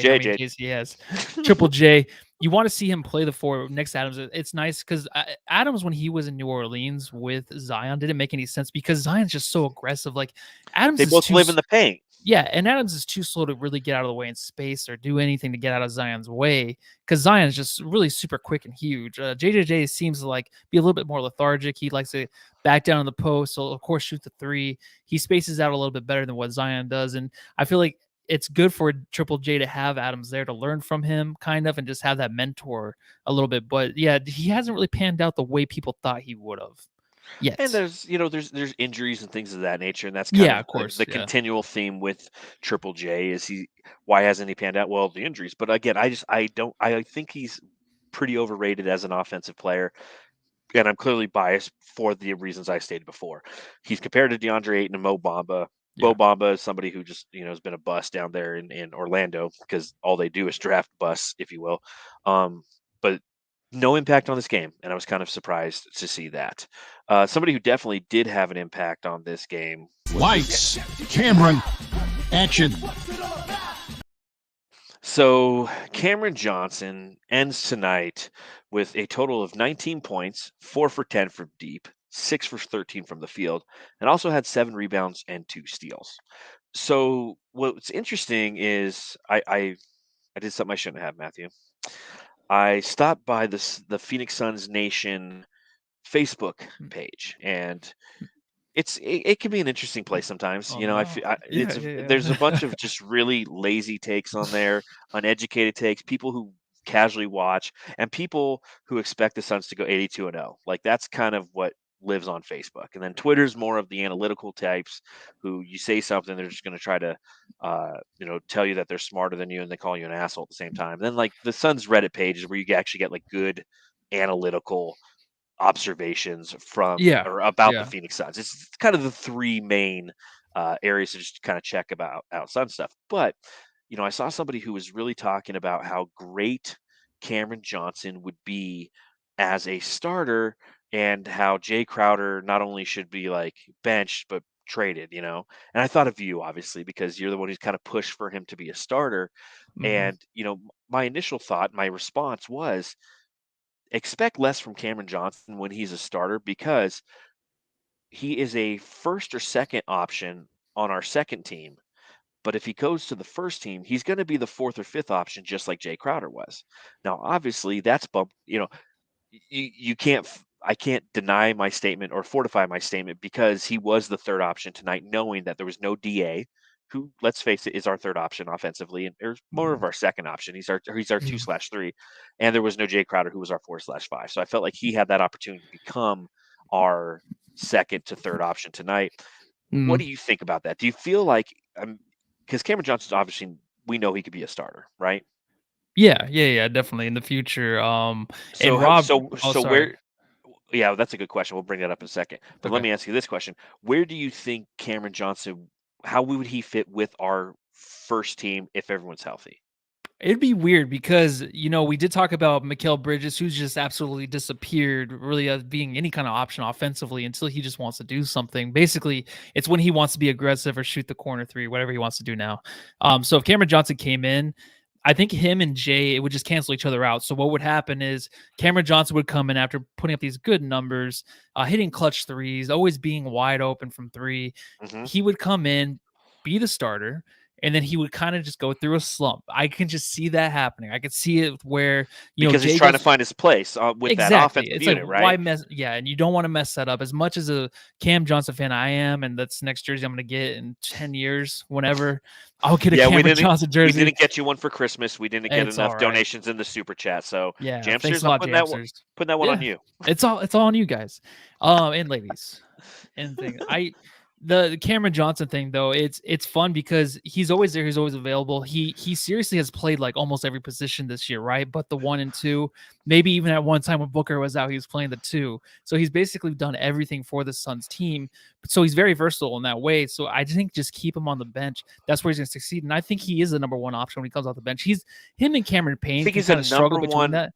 S2: How many
S1: JJ,
S2: J's he has? Triple J. You want to see him play the 4 next to Adams. It's nice because Adams, when he was in New Orleans with Zion, didn't make any sense because Zion's just so aggressive. Like Adams
S1: they
S2: is
S1: both
S2: too.
S1: live in the paint.
S2: Yeah, and Adams is too slow to really get out of the way in space or do anything to get out of Zion's way because Zion's just really super quick and huge. JJJ seems to like be a little bit more lethargic. He likes to back down on the post, so of course shoot the 3. He spaces out a little bit better than what Zion does, and I feel like it's good for Triple J to have Adams there to learn from him, kind of, and just have that mentor a little bit. But yeah, he hasn't really panned out the way people thought he would have
S1: And
S2: yet.
S1: there's injuries and things of that nature, and that's kind
S2: Yeah,
S1: of
S2: of
S1: the,
S2: course.
S1: the
S2: Yeah.
S1: continual theme with Triple J is why hasn't he panned out? Well, the injuries. But again, I think he's pretty overrated as an offensive player, and I'm clearly biased for the reasons I stated before. He's compared to DeAndre Ayton and Mo Bamba. Mo
S2: Yeah.
S1: Bamba is somebody who just has been a bust down there in Orlando because all they do is draft busts, if you will. But no impact on this game, and I was kind of surprised to see that. Somebody who definitely did have an impact on this game was this guy.
S3: Lights, Cameron, action.
S1: So Cameron Johnson ends tonight with a total of 19 points, 4 for 10 from deep, 6 for 13 from the field, and also had 7 rebounds and 2 steals. So what's interesting is I did something I shouldn't have, Matthew. I stopped by the Phoenix Suns Nation Facebook
S2: Mm.
S1: page, and it can be an interesting place sometimes.
S2: Oh
S1: I
S2: no.
S1: feel
S2: Yeah, yeah,
S1: there's a bunch
S2: yeah.
S1: of just really lazy takes on there, uneducated takes, people who casually watch, and people who expect the Suns to go 82-0. Like that's kind of what lives on Facebook, and then Twitter's more of the analytical types who you say something, they're just going to try to, tell you that they're smarter than you, and they call you an asshole at the same time. And then like the Suns Reddit pages where you actually get like good analytical observations from
S2: Yeah.
S1: or about the
S2: Yeah.
S1: Phoenix Suns. It's kind of the three main areas to just kind of check about out Sun stuff. But I saw somebody who was really talking about how great Cameron Johnson would be as a starter, and how Jay Crowder not only should be like benched but traded. And I thought of you obviously because you're the one who's kind of pushed for him to be a starter.
S2: Hmm.
S1: And my initial thought, my response was expect less from Cameron Johnson when he's a starter because he is a first or second option on our second team. But if he goes to the first team, he's going to be the fourth or fifth option, just like Jay Crowder was. Now, obviously, that's bump. You can't. I can't deny my statement or fortify my statement because he was the third option tonight, knowing that there was no Da, who, let's face it, is our third option offensively, and there's more of our second option. He's our
S2: Hmm.
S1: 2/3, and there was no Jay Crowder, who was our 4/5. So I felt like he had that opportunity to become our second to third option tonight. What
S2: Hmm.
S1: do you think about that? Do you feel like because Cameron Johnson's obviously, we know he could be a starter, right?
S2: Yeah. Yeah. Yeah. Definitely in the future.
S1: So
S2: And Rob. Oh,
S1: so
S2: sorry.
S1: where yeah, that's a good question. We'll bring that up in a second. But let
S2: Okay.
S1: me ask you this question. Where do you think Cameron Johnson, how would he fit with our first team if everyone's healthy?
S2: It'd be weird because, we did talk about Mikal Bridges, who's just absolutely disappeared, really as being any kind of option offensively until he just wants to do something. Basically, it's when he wants to be aggressive or shoot the corner three, whatever he wants to do now. So if Cameron Johnson came in, I think him and Jay, it would just cancel each other out. So what would happen is Cameron Johnson would come in after putting up these good numbers, hitting clutch threes, always being wide open from three.
S1: Hmm.
S2: He would come in, be the starter, and then he would kind of just go through a slump. I can just see that happening. I could see it where,
S1: Because he's
S2: Jay
S1: trying to
S2: goes.
S1: find his place with that
S2: Exactly.
S1: offensive
S2: It's like,
S1: unit,
S2: why
S1: right?
S2: mess? Yeah, and you don't want to mess that up. As much as a Cam Johnson fan I am, and that's the next jersey I'm going to get in 10 years, whenever I'll get a
S1: Yeah, we
S2: Cameron
S1: didn't
S2: Johnson
S1: we
S2: jersey.
S1: didn't get you one for Christmas. We didn't get
S2: It's all
S1: enough
S2: right.
S1: donations in the super chat. So,
S2: Yeah, thanks
S1: Jamsters,
S2: a
S1: I'm
S2: lot,
S1: putting
S2: Jamsters.
S1: that one on
S2: Yeah,
S1: you.
S2: it's all on you guys, and ladies, and thing. The Cameron Johnson thing though, it's fun because he's always there, he's always available. He seriously has played like almost every position this year, right? But the 1 and 2, maybe even at one time when Booker was out, he was playing the 2. So he's basically done everything for the Suns team. So he's very versatile in that way. So I think just keep him on the bench. That's where he's going to succeed. And I think he is the number one option when he comes off the bench. Him and Cameron
S1: I
S2: Payne
S1: think
S2: can
S1: he's a
S2: kind of struggle
S1: number
S2: between
S1: one.
S2: that.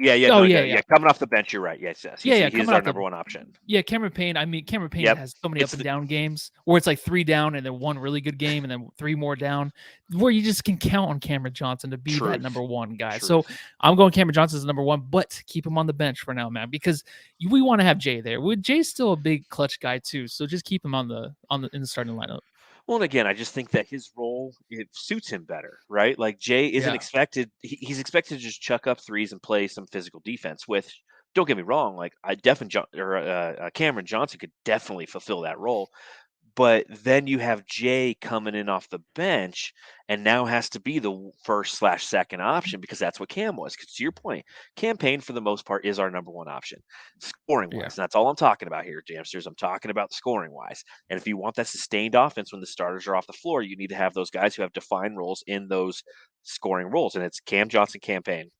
S1: Yeah, yeah,
S2: Oh
S1: no,
S2: yeah,
S1: no,
S2: yeah.
S1: yeah. Coming off the bench, you're right. Yes, yes.
S2: Yeah, yeah,
S1: He is
S2: coming
S1: our
S2: off the
S1: number one option.
S2: yeah, Cameron Payne. I mean, Cameron Payne
S1: Yep.
S2: has so many
S1: It's
S2: up and
S1: the,
S2: down games where it's like 3 down and then one really good game and then 3 more down, where you just can count on Cameron Johnson to be that number
S1: truth.
S2: one guy. So
S1: Truth.
S2: I'm going Cameron Johnson as number one, but keep him on the bench for now, man, because we want to have Jay there. Jay's still a big clutch guy too, so just keep him on the in the starting lineup.
S1: Well, and again, I just think that his role, it suits him better, right? Like Jay isn't
S2: Yeah.
S1: expected; he's expected to just chuck up threes and play some physical defense. With, don't get me wrong, like I definitely Cameron Johnson could definitely fulfill that role. But then you have Jay coming in off the bench and now has to be the first/second option because that's what Cam was. Because to your point, Cam Payne for the most part is our number one option, scoring
S2: Yeah.
S1: wise. And that's all I'm talking about here, Jamsters. I'm talking about scoring wise. And if you want that sustained offense when the starters are off the floor, you need to have those guys who have defined roles in those scoring roles. And it's Cam Johnson, Cam Payne.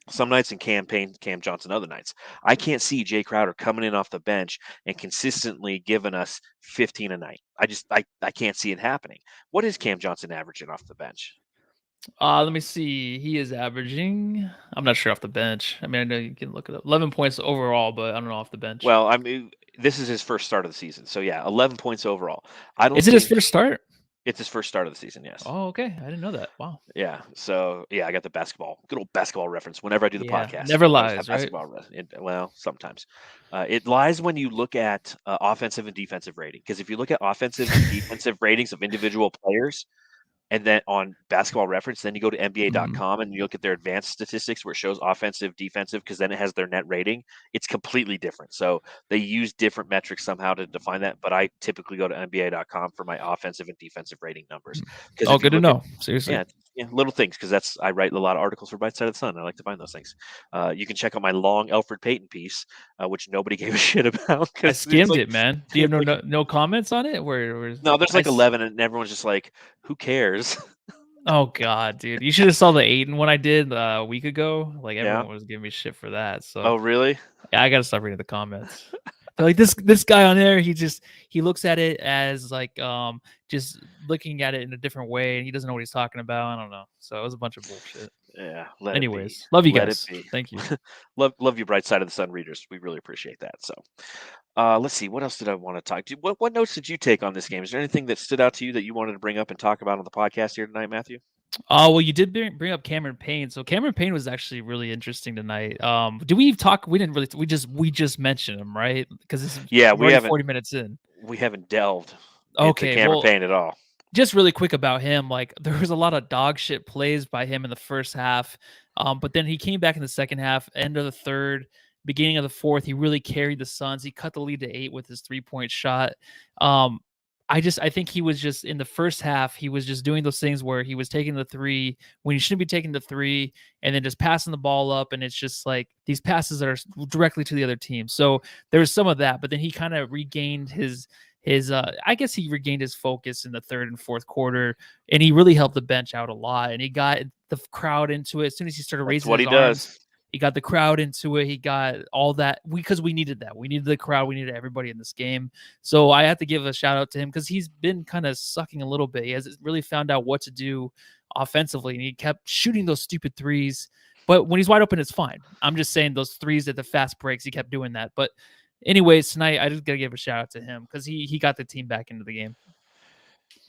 S1: Some nights in campaign, Cam Johnson, other nights. I can't see Jay Crowder coming in off the bench and consistently giving us 15 a night. I can't see it happening. What is Cam Johnson averaging off the bench?
S2: Let me see. He is averaging. I'm not sure off the bench. I mean, I know you can look it up. 11 points overall, but I don't know off the bench.
S1: Well, I mean, this is his first start of the season. So yeah, 11 points overall. I don't
S2: Is it his
S1: think
S2: first start?
S1: it's his first start of the season, yes.
S2: Oh, okay. I didn't know that. Wow.
S1: Yeah. So yeah, I got the good old basketball reference. Whenever I do the
S2: Yeah.
S1: podcast,
S2: Never
S1: I always have
S2: lies, right?
S1: well, sometimes it lies when you look at offensive and defensive rating. Because if you look at offensive and defensive ratings of individual players, And then on Basketball Reference, then you go to
S2: Mhm.
S1: NBA.com and you look at their advanced statistics where it shows offensive, defensive, because then it has their net rating. It's completely different. So they use different metrics somehow to define that. But I typically go to NBA.com for my offensive and defensive rating numbers. Because
S2: Oh,
S1: if you
S2: good to
S1: look at
S2: know. Seriously.
S1: little things, because I write a lot of articles for Bright Side of the Sun. I like to find those things. You can check out my long Alfred Payton piece, which nobody gave a shit about
S2: I
S1: because it's
S2: skimmed
S1: like
S2: it, man. Do you have no comments on it? Where
S1: no, there's
S2: I
S1: like 11, and everyone's just like, who cares?
S2: Oh god, dude. You should have saw the Aiden one I did a week ago. Like
S1: Yeah.
S2: everyone was giving me shit for that. So
S1: Oh, really?
S2: yeah, I gotta stop reading the comments. They're like this guy on there, he looks at it as like just looking at it in a different way and he doesn't know what he's talking about. I don't know. So it was a bunch of bullshit.
S1: Yeah, let it be.
S2: Anyways, love you
S1: Let it
S2: guys.
S1: be.
S2: Thank you.
S1: Love you, Bright Side of the Sun readers. We really appreciate that. So, let's see. What else did I want to talk to you? What notes did you take on this game? Is there anything that stood out to you that you wanted to bring up and talk about on the podcast here tonight, Matthew?
S2: Oh well, you did bring up Cameron Payne. So Cameron Payne was actually really interesting tonight. Did we talk? We didn't really. We just mentioned him, right? Because
S1: Yeah,
S2: we're already 40 minutes in.
S1: We haven't delved into
S2: Okay,
S1: Cameron
S2: well,
S1: Payne at all.
S2: just really quick about him, like there was a lot of dog shit plays by him in the first half, but then he came back in the second half, end of the third, beginning of the fourth. He really carried the Suns. He cut the lead to 8 with his 3-point shot. Um, I think he was just in the first half. He was just doing those things where he was taking the three when he shouldn't be taking the three, and then just passing the ball up. And it's just like these passes that are directly to the other team. So there was some of that, but then he kind of regained his I guess he regained his focus in the third and fourth quarter, and he really helped the bench out a lot, and he got the crowd into it as soon as he started
S1: That's
S2: raising
S1: what
S2: his
S1: he
S2: arms.
S1: does.
S2: He got the crowd into it. He got all that because we needed that. We needed the crowd. We needed everybody in this game. So I have to give a shout out to him because he's been kind of sucking a little bit. He hasn't really found out what to do offensively, and he kept shooting those stupid threes. But when he's wide open, it's fine. I'm just saying those threes at the fast breaks, he kept doing that. But anyways, tonight I just gotta give a shout out to him because he got the team back into the game.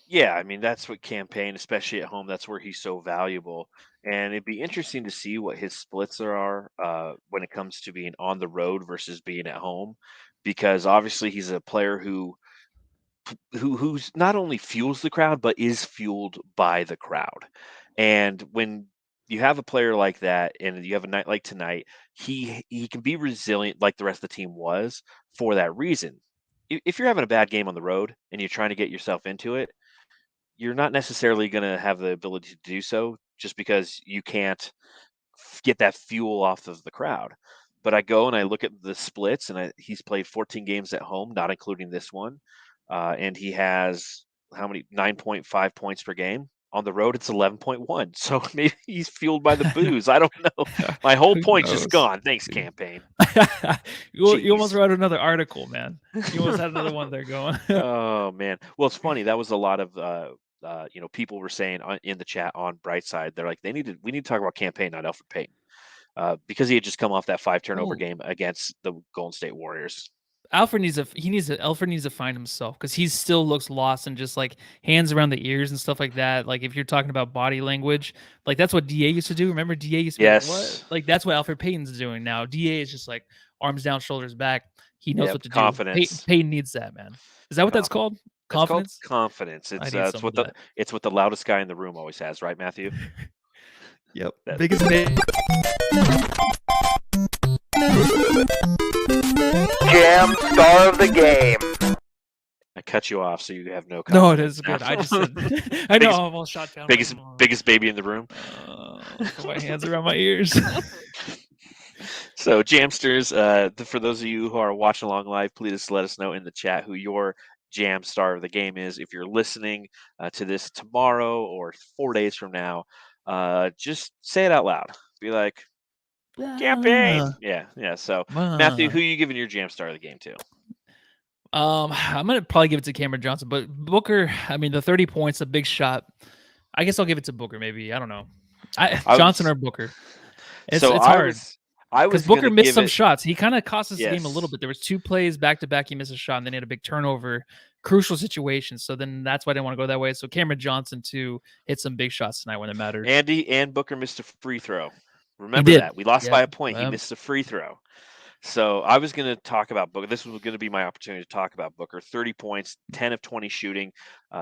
S1: Yeah, I mean that's what campaign, especially at home, that's where he's so valuable. And it'd be interesting to see what his splits are when it comes to being on the road versus being at home, because obviously he's a player who's not only fuels the crowd but is fueled by the crowd. And when you have a player like that and you have a night like tonight, he can be resilient like the rest of the team was for that reason. If you're having a bad game on the road and you're trying to get yourself into it, you're not necessarily going to have the ability to do so just because you can't get that fuel off of the crowd. But I go and I look at the splits, and he's played 14 games at home, not including this one, and he has how many 9.5 points per game. On the road, it's 11.1. So maybe he's fueled by the booze. I don't know. My whole
S2: Who
S1: point's just
S2: knows?
S1: gone. Thanks, campaign.
S2: You almost
S1: Jeez.
S2: wrote another article, man. You almost had another one there going.
S1: Oh man. Well, it's funny. That was a lot of people were saying in the chat on Brightside, they're like, we need to talk about campaign, not Alfred Payton, because he had just come off that 5 turnover
S2: Oh.
S1: game against the Golden State Warriors.
S2: Alfred needs to find himself because he still looks lost and just like hands around the ears and stuff like that. Like if you're talking about body language, like that's what DA used to do. Remember DA used to be like, what?
S1: Yes.
S2: Like that's what Alfred Payton's doing now. DA is just like arms down, shoulders back. He knows
S1: Yep,
S2: what to
S1: confidence.
S2: do. Payton needs that, man. Is that what that's called?
S1: It's called
S2: Confidence?
S1: confidence.
S2: I
S1: It's
S2: need some of that.
S1: it's what the loudest guy in the room always has, right, Matthew?
S2: Yep.
S1: That-
S2: Biggest name.
S4: Jam star of the game.
S1: I cut you off, so you have no.
S2: No, it
S1: confidence
S2: is
S1: now.
S2: good. I just said, I know
S1: Biggest-
S2: I'm almost shot down.
S1: biggest baby in the room.
S2: Put my hands around my ears.
S1: So, Jamsters, for those of you who are watching along live, please let us know in the chat who your Jam star of the game is. If you're listening to this tomorrow or 4 days from now, just say it out loud. Be like, campaign. Yeah. So, Matthew, who are you giving your Jam star of the game to?
S2: I'm gonna probably give it to Cameron Johnson, but Booker. I mean, the 30 points, a big shot. I guess I'll give it to Booker. Maybe I don't know. Johnson or Booker. It's hard.
S1: I was
S2: because Booker
S1: gonna
S2: missed
S1: give
S2: some
S1: it-
S2: shots. He kind of cost us the game a
S1: Yes.
S2: little bit. There was 2 plays back to back. He missed a shot, and then he had a big turnover, crucial situation. So then that's why I didn't want to go that way. So Cameron Johnson too hit some big shots tonight when it mattered.
S1: Andy and Booker missed a free throw. Remember
S2: did.
S1: that we lost
S2: Yeah.
S1: by a point. He missed a free throw. So I was going to talk about Booker. This was going to be my opportunity to talk about Booker. 30 points, 10 of 20 shooting,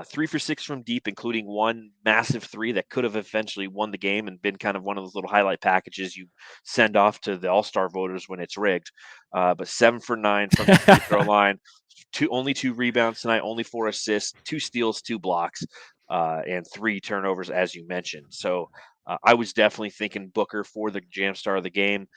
S1: 3 for 6 from deep, including one massive three that could have eventually won the game and been kind of one of those little highlight packages you send off to the All-Star voters when it's rigged. But 7 for 9 from the free throw line, only 2 rebounds tonight, only 4 assists, 2 steals, 2 blocks, and 3 turnovers, as you mentioned. So I was definitely thinking Booker for the jam star of the game.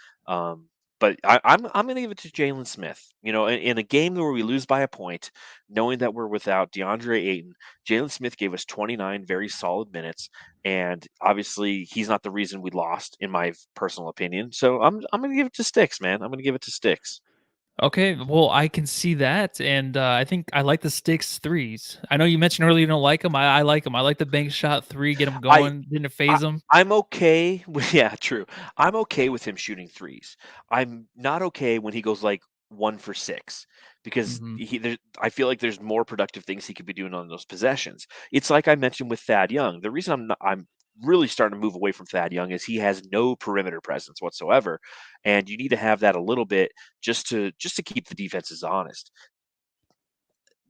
S1: But I'm going to give it to Jalen Smith. In a game where we lose by a point, knowing that we're without DeAndre Ayton, Jalen Smith gave us 29 very solid minutes, and obviously he's not the reason we lost, in my personal opinion. So I'm going to give it to Stix, man. I'm going to give it to Stix.
S2: Okay, well, I can see that, and I think I like the Stix threes. I know you mentioned earlier you don't like them. I like them. I like the bank shot three, get them
S1: I
S2: going, didn't
S1: I
S2: phase them.
S1: I'm okay with yeah, true. I'm okay with him shooting threes. I'm not okay when he goes like 1 for 6 because
S2: Hmm.
S1: I feel like there's more productive things he could be doing on those possessions. It's like I mentioned with Thad Young. The reason I'm really starting to move away from Thad Young is he has no perimeter presence whatsoever, and you need to have that a little bit just to keep the defenses honest.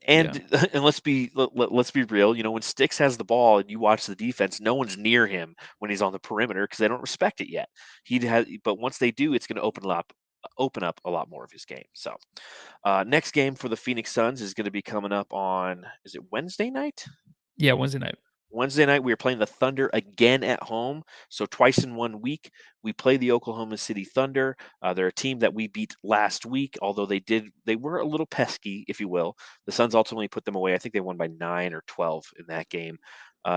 S2: Yeah.
S1: And and let's be real. When Stix has the ball and you watch the defense, no one's near him when he's on the perimeter because they don't respect it yet. But once they do, it's going to open up a lot more of his game. So next game for the Phoenix Suns is going to be coming up on, is it Wednesday night?
S2: Yeah, Wednesday night.
S1: Wednesday night, we are playing the Thunder again at home. So twice in 1 week, we play the Oklahoma City Thunder. They're a team that we beat last week, although they were a little pesky, if you will. The Suns ultimately put them away. I think they won by 9 or 12 in that game.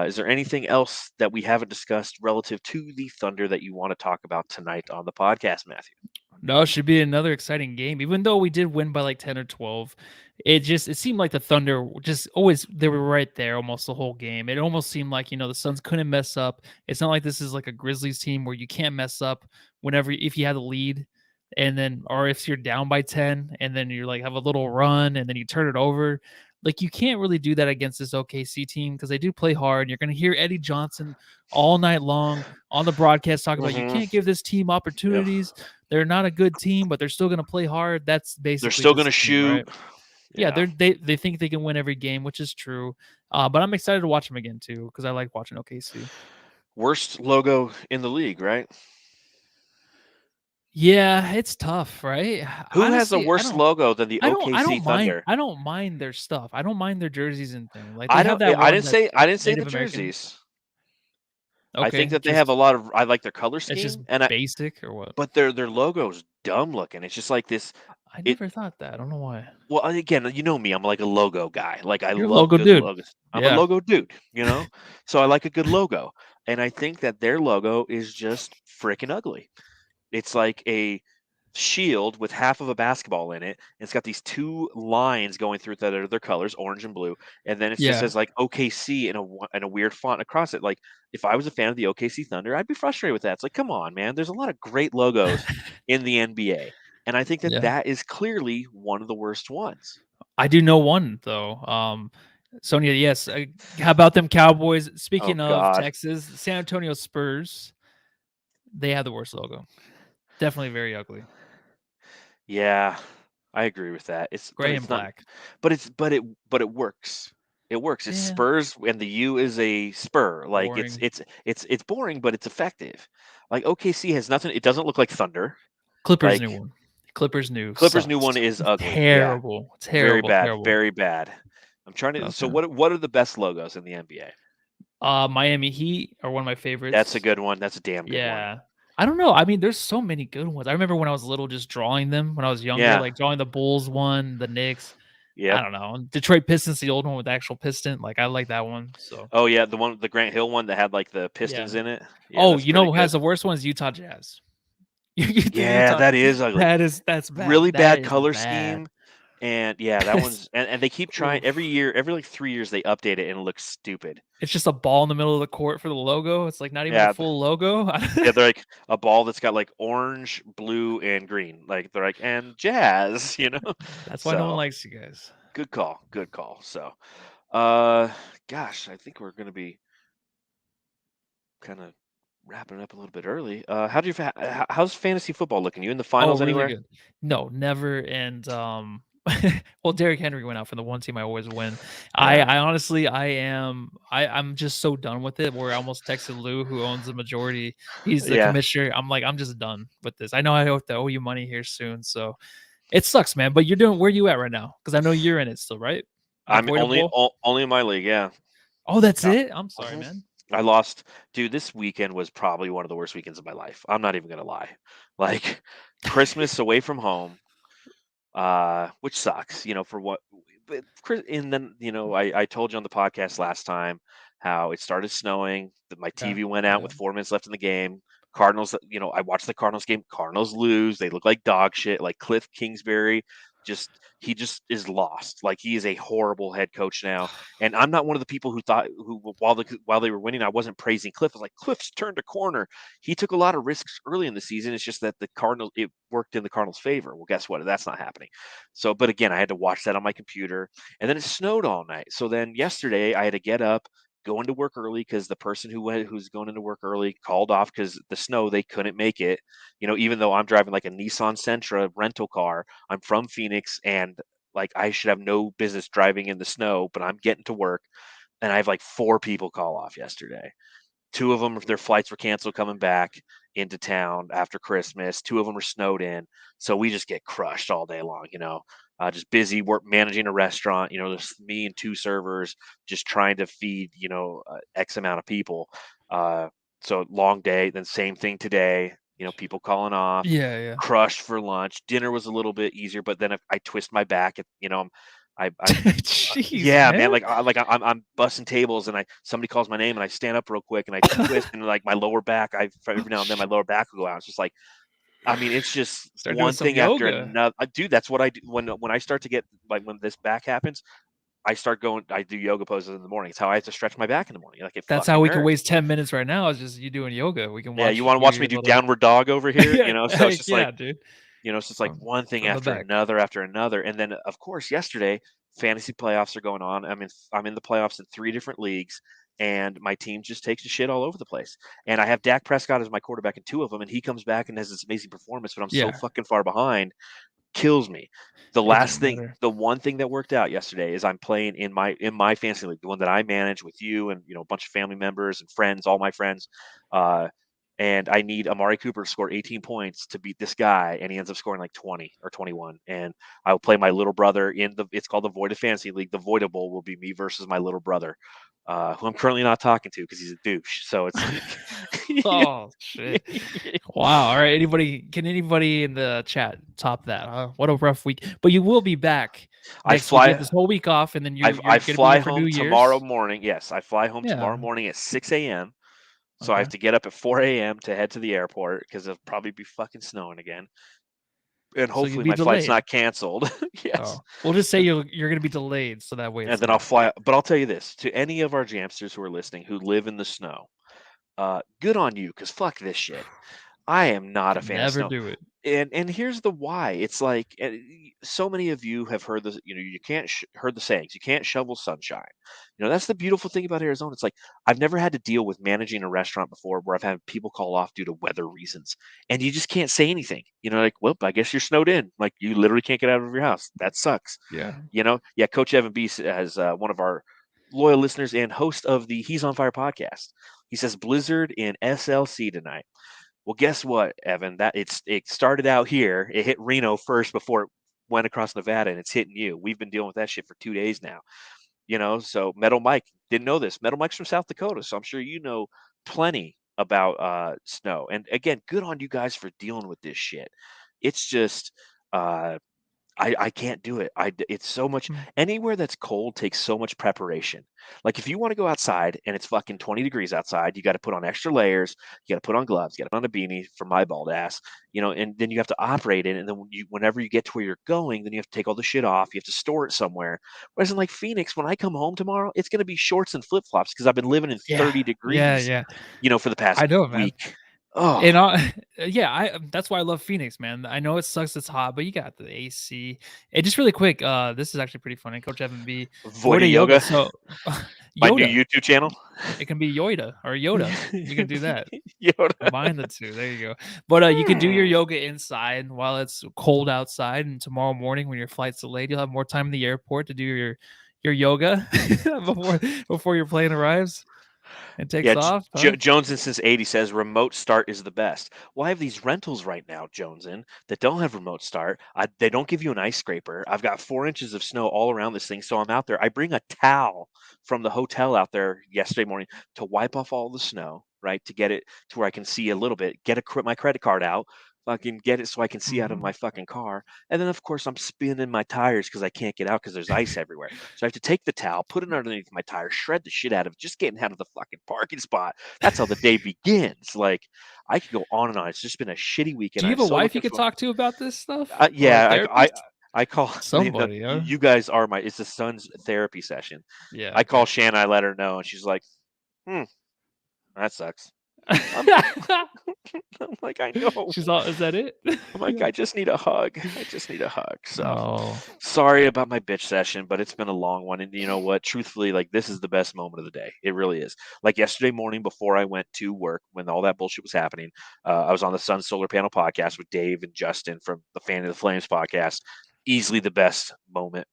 S1: Is there anything else that we haven't discussed relative to the Thunder that you want to talk about tonight on the podcast, Matthew?
S2: No, it should be another exciting game. Even though we did win by like 10 or 12, it seemed like the Thunder just always they were right there almost the whole game. It almost seemed like, the Suns couldn't mess up. It's not like this is like a Grizzlies team where you can't mess up whenever if you have the lead and then or if you're down by 10 and then you're like have a little run and then you turn it over. Like you can't really do that against this OKC team because they do play hard. You're going to hear Eddie Johnson all night long on the broadcast talk about you
S1: Mm-hmm.
S2: can't give this team
S1: Yeah.
S2: opportunities. They're not a good team, but they're still going to play hard. That's
S1: They're
S2: basically
S1: still going
S2: this
S1: to
S2: team,
S1: shoot.
S2: right? Yeah,
S1: Yeah.
S2: they think they can win every game, which is true. But I'm excited to watch them again too because I like watching OKC.
S1: Worst logo in the league, right?
S2: Yeah, it's tough, right?
S1: Who has a
S2: Honestly,
S1: worse logo than the
S2: I
S1: OKC
S2: don't mind.
S1: Thunder?
S2: I don't mind their stuff. I don't mind their jerseys and thing. Like they have that
S1: I
S2: one
S1: didn't
S2: that's
S1: say I didn't say the
S2: Native American.
S1: jerseys. I think
S2: Okay,
S1: that they have a
S2: just
S1: lot of I like their color
S2: it's just
S1: scheme
S2: basic or what?
S1: but their logo's dumb looking. It's just like this
S2: I
S1: it
S2: never thought that. I don't know why.
S1: well again, you know me, I'm like a logo guy. Like I
S2: You're a
S1: love
S2: logo
S1: good
S2: dude.
S1: logos. I'm a
S2: Yeah.
S1: logo dude. So I like a good logo. And I think that their logo is just freaking ugly. It's like a shield with half of a basketball in it. And it's got these 2 lines going through it that are their colors, orange and blue. And then it just
S2: Yeah.
S1: says like OKC in a weird font across it. Like if I was a fan of the OKC Thunder, I'd be frustrated with that. It's like, come on, man. There's a lot of great logos in the NBA. And I think that
S2: Yeah.
S1: that is clearly one of the worst ones.
S2: I do know one though. Sonia, yes. How about them Cowboys?
S1: Oh
S2: Speaking of
S1: God.
S2: Texas, San Antonio Spurs, they have the worst logo. Definitely very ugly.
S1: Yeah, I agree with that. But
S2: Gray and
S1: it's not
S2: black.
S1: but it works. It works. It's
S2: Yeah.
S1: Spurs and the U is a spur. Like
S2: Boring.
S1: it's boring, but it's effective. Like OKC has nothing. It doesn't look like Thunder.
S2: Clippers new
S1: Like
S2: one. Clippers new
S1: Clippers new
S2: sucks.
S1: one is ugly. Yeah,
S2: Terrible.
S1: very
S2: Terrible.
S1: bad.
S2: Terrible.
S1: Very bad. I'm trying to. So
S2: Okay.
S1: what are the best logos in the NBA?
S2: Miami Heat are one of my
S1: That's a
S2: favorites.
S1: good one. That's a damn good one.
S2: Yeah. I don't know. I mean, there's so many good ones. I remember when I was little just drawing them when I was younger,
S1: Yeah.
S2: like drawing the Bulls one, the Knicks. I
S1: Yep.
S2: don't know. Detroit Pistons, the old one with the actual piston. Like I like that one. So
S1: Oh yeah, the Grant Hill one that had like the
S2: yeah.
S1: Pistons in it. Yeah,
S2: Oh,
S1: that's
S2: you know
S1: pretty
S2: who
S1: good.
S2: has the worst one is Utah Jazz. The
S1: Yeah,
S2: Utah
S1: that is ugly.
S2: that's bad.
S1: Really
S2: That
S1: bad
S2: is
S1: color
S2: bad.
S1: scheme. And yeah, that one's and they keep trying every
S2: Oof.
S1: year, every like 3 years they update it and it looks stupid.
S2: It's just a ball in the middle of the court for the logo. It's like not even a
S1: Yeah,
S2: full logo.
S1: yeah, they're like a ball that's got like orange, blue, and green. Like they're like and jazz.
S2: That's why no one
S1: So
S2: likes you guys.
S1: good call, good call. So, gosh, I think we're gonna be kind of wrapping it up a little bit early. How's fantasy football looking? You in the
S2: Oh,
S1: finals
S2: really
S1: anywhere?
S2: good. No, never. And well, Derrick Henry went out for the one team I always win.
S1: Yeah.
S2: I honestly, I'm just so done with it. Where I almost texted Lou, who owns the majority. He's the
S1: Yeah.
S2: commissioner. I'm like, I'm just done with this. I know I have to owe you money here soon, so it sucks, man. But you're doing. Where you at right now? Because I know you're in it still, right? The
S1: I'm
S2: Voida Bowl.
S1: only in my league. Yeah.
S2: Oh, that's
S1: Uh,
S2: it. I'm sorry,
S1: mhm.
S2: man.
S1: I lost, dude. This weekend was probably one of the worst weekends of my life. I'm not even gonna lie. Like Christmas away from home, which sucks, for what. But and then I told you on the podcast last time how it started snowing. That my
S2: Yeah,
S1: TV went out
S2: yeah.
S1: with 4 minutes left in the game. Cardinals, I watched the Cardinals game. Cardinals lose. They look like dog shit. Like Cliff Kingsbury, he just is lost. Like he is a horrible head coach now. And I'm not one of the people who while they were winning, I wasn't praising Cliff. I was like, Cliff's turned a corner. He took a lot of risks early in the season. It's just that it worked in the Cardinals' favor. Well, guess what? That's not happening. So, but again, I had to watch that on my computer, and then it snowed all night. So then yesterday, I had to get up, go into work early because the person who's going into work early called off because the snow they couldn't make it. Even though I'm driving like a Nissan Sentra rental car, I'm from Phoenix, and like I should have no business driving in the snow, but I'm getting to work, and I have like 4 people call off yesterday. 2 of them, their flights were canceled coming back into town after Christmas. 2 of them are snowed in, so we just get crushed all day long. Just busy work managing a restaurant. There's me and 2 servers just trying to feed X amount of people. So long day. Then same thing today. People calling off.
S2: Yeah, yeah.
S1: Crushed for lunch. Dinner was a little bit easier, but then if I twist my back, I'm
S2: Jeez,
S1: yeah, man.
S2: man.
S1: I'm busting tables, and somebody calls my name, and I stand up real quick, and I twist, and like my lower back, every now and then my lower back will go out. It's just like, I mean, it's just
S2: Start doing
S1: one
S2: some
S1: thing after
S2: yoga.
S1: another. Dude, that's what I do when I start to get like when this back happens. I start going. I do yoga poses in the morning. It's how I have to stretch my back in the morning. Like it
S2: That's how
S1: fucking
S2: we can
S1: hurts.
S2: waste 10 minutes right now. Is just you doing yoga. We can
S1: Yeah, you
S2: watch
S1: want to watch me
S2: your
S1: do
S2: little
S1: downward dog over here?
S2: yeah,
S1: So it's just like
S2: yeah, dude.
S1: it's just like one thing
S2: From the
S1: after
S2: back.
S1: another after another. And then of course yesterday, fantasy playoffs are going on. I'm in the playoffs in 3 different leagues, and my team just takes a shit all over the place. And I have Dak Prescott as my quarterback in 2 of them, and he comes back and has this amazing performance, but I'm so
S2: Yeah.
S1: fucking far behind, kills me.
S2: It doesn't matter.
S1: The one thing that worked out yesterday is I'm playing in my fantasy league, the one that I manage with you and a bunch of family members and friends, all my friends. Uh, and I need Amari Cooper to score 18 points to beat this guy, and he ends up scoring like 20 or 21. And I will play my little brother it's called the Voita Fantasy League. The Voita Bowl will be me versus my little brother, who I'm currently not talking to because he's a douche. So it's like,
S2: Oh shit! Wow. All right. Can anybody in the chat top that? Huh? What a rough week. But you will be back
S1: I
S2: next week. You have
S1: fly.
S2: this whole week off, and then
S1: I
S2: you're gonna be
S1: fly
S2: here for New
S1: home tomorrow
S2: Year's.
S1: morning. Yes, I fly home tomorrow
S2: Yeah.
S1: morning at 6 a.m. So I
S2: Okay.
S1: have to get up at 4 a.m. to head to the airport because it'll probably be fucking snowing again. And
S2: So you'll
S1: hopefully
S2: be
S1: my flight's
S2: delayed.
S1: not canceled. Yes.
S2: Oh, we'll just say you're gonna be delayed, so that way
S1: And
S2: it's
S1: then I'll
S2: not.
S1: fly. But I'll tell you this to any of our Jamsters who are listening who live in the snow, good on you because fuck this shit. I am not a
S2: Could
S1: fan of
S2: never
S1: snow.
S2: do it.
S1: And here's the why. It's like so many of you have heard this. You can't heard the sayings. You can't shovel sunshine. That's the beautiful thing about Arizona. It's like I've never had to deal with managing a restaurant before where I've had people call off due to weather reasons, and you just can't say anything. Like, well, I guess you're snowed in. Like you literally can't get out of your house. That sucks.
S2: Yeah.
S1: Yeah. Coach Evan B has one of our loyal listeners and host of the He's on Fire podcast. He says blizzard in SLC tonight. Well, guess what, Evan? It started out here. It hit Reno first before it went across Nevada, and it's hitting you. We've been dealing with that shit for 2 days now. So Metal Mike didn't know this. Metal Mike's from South Dakota, so I'm sure you know plenty about snow. And again, good on you guys for dealing with this shit. It's just uh I can't do it. It's so much.
S2: Mm.
S1: Anywhere that's cold takes so much preparation. Like if you want to go outside and it's fucking 20 degrees outside, you got to put on extra layers. You got to put on gloves. You got to put on a beanie for my bald ass. And then you have to operate it. And then whenever you get to where you're going, then you have to take all the shit off. You have to store it somewhere. Whereas in like Phoenix, when I come home tomorrow, it's going to be shorts and flip flops because I've been living in
S2: Yeah.
S1: 30
S2: Yeah.
S1: degrees,
S2: Yeah.
S1: for the past
S2: I know, man.
S1: week. Oh,
S2: And that's why I love Phoenix, man. I know it sucks it's hot, but you got the AC. And just really quick, this is actually pretty funny. Coach Evan B.
S1: Voita
S2: Yoga.
S1: yoga,
S2: So
S1: my new
S2: Yoda.
S1: YouTube channel.
S2: It can be Yoda or Yoda. You can do that.
S1: Yoda.
S2: Combine the two. There you go. But you can do your yoga inside while it's cold outside. And tomorrow morning, when your flight's delayed, you'll have more time in the airport to do your yoga before your plane arrives and takes
S1: Yeah,
S2: off. Huh?
S1: Joneson since 80 says remote start is the best. Well, I have these rentals right now, Joneson, that don't have remote start. They don't give you an ice scraper. I've got 4 inches of snow all around this thing, so I'm out there. I bring a towel from the hotel out there yesterday morning to wipe off all the snow, right? To get it to where I can see a little bit, my credit card out, fucking get it so I can see out of my fucking car. And then, of course, I'm spinning my tires because I can't get out because there's ice everywhere. So I have to take the towel, put it underneath my tire, shred the shit out of it, just getting out of the fucking parking spot. That's how the day begins. Like, I could go on and on. It's just been a shitty weekend.
S2: Do you have
S1: I'm
S2: a
S1: so
S2: wife you
S1: looking
S2: could talk to about this stuff? Or a
S1: yeah,
S2: therapist?
S1: I call
S2: Somebody, huh?
S1: you guys are it's the son's therapy session.
S2: Yeah.
S1: I call Shanna, I let her know, and she's like, that sucks. I'm like, I know.
S2: She's all, is that it?
S1: I'm like, I just need a hug. I just need a hug. So
S2: Oh.
S1: sorry about my bitch session, but it's been a long one. And you know what? Truthfully, like, this is the best moment of the day. It really is. Like yesterday morning before I went to work, when all that bullshit was happening, I was on the Sun Solar Panel podcast with Dave and Justin from the Fan of the Flames podcast. Easily the best moment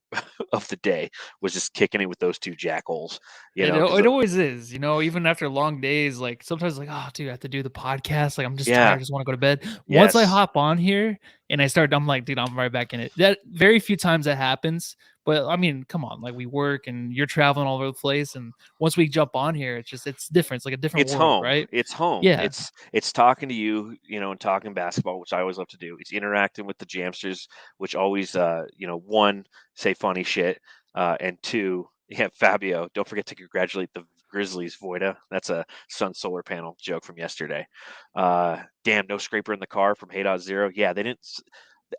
S1: of the day was just kicking it with those two jackholes. You know,
S2: It always is, even after long days, like sometimes like, oh dude, I have to do the podcast. Like I'm just tired, I just want to go to bed. Once I
S1: Yes.
S2: hop on here and I'm like, dude, I'm right back in it. That very few times that happens. But I mean, come on, like we work and you're traveling all over the place. And once we jump on here, it's different. It's like a different
S1: It's
S2: world,
S1: home.
S2: right?
S1: It's home.
S2: Yeah.
S1: It's talking to you, and talking basketball, which I always love to do. It's interacting with the Jamsters, which always, one, say funny shit, and two, Fabio, don't forget to congratulate the Grizzlies, Voita. That's a Sun Solar Panel joke from yesterday. Damn, no scraper in the car from 8.0. Yeah, they didn't.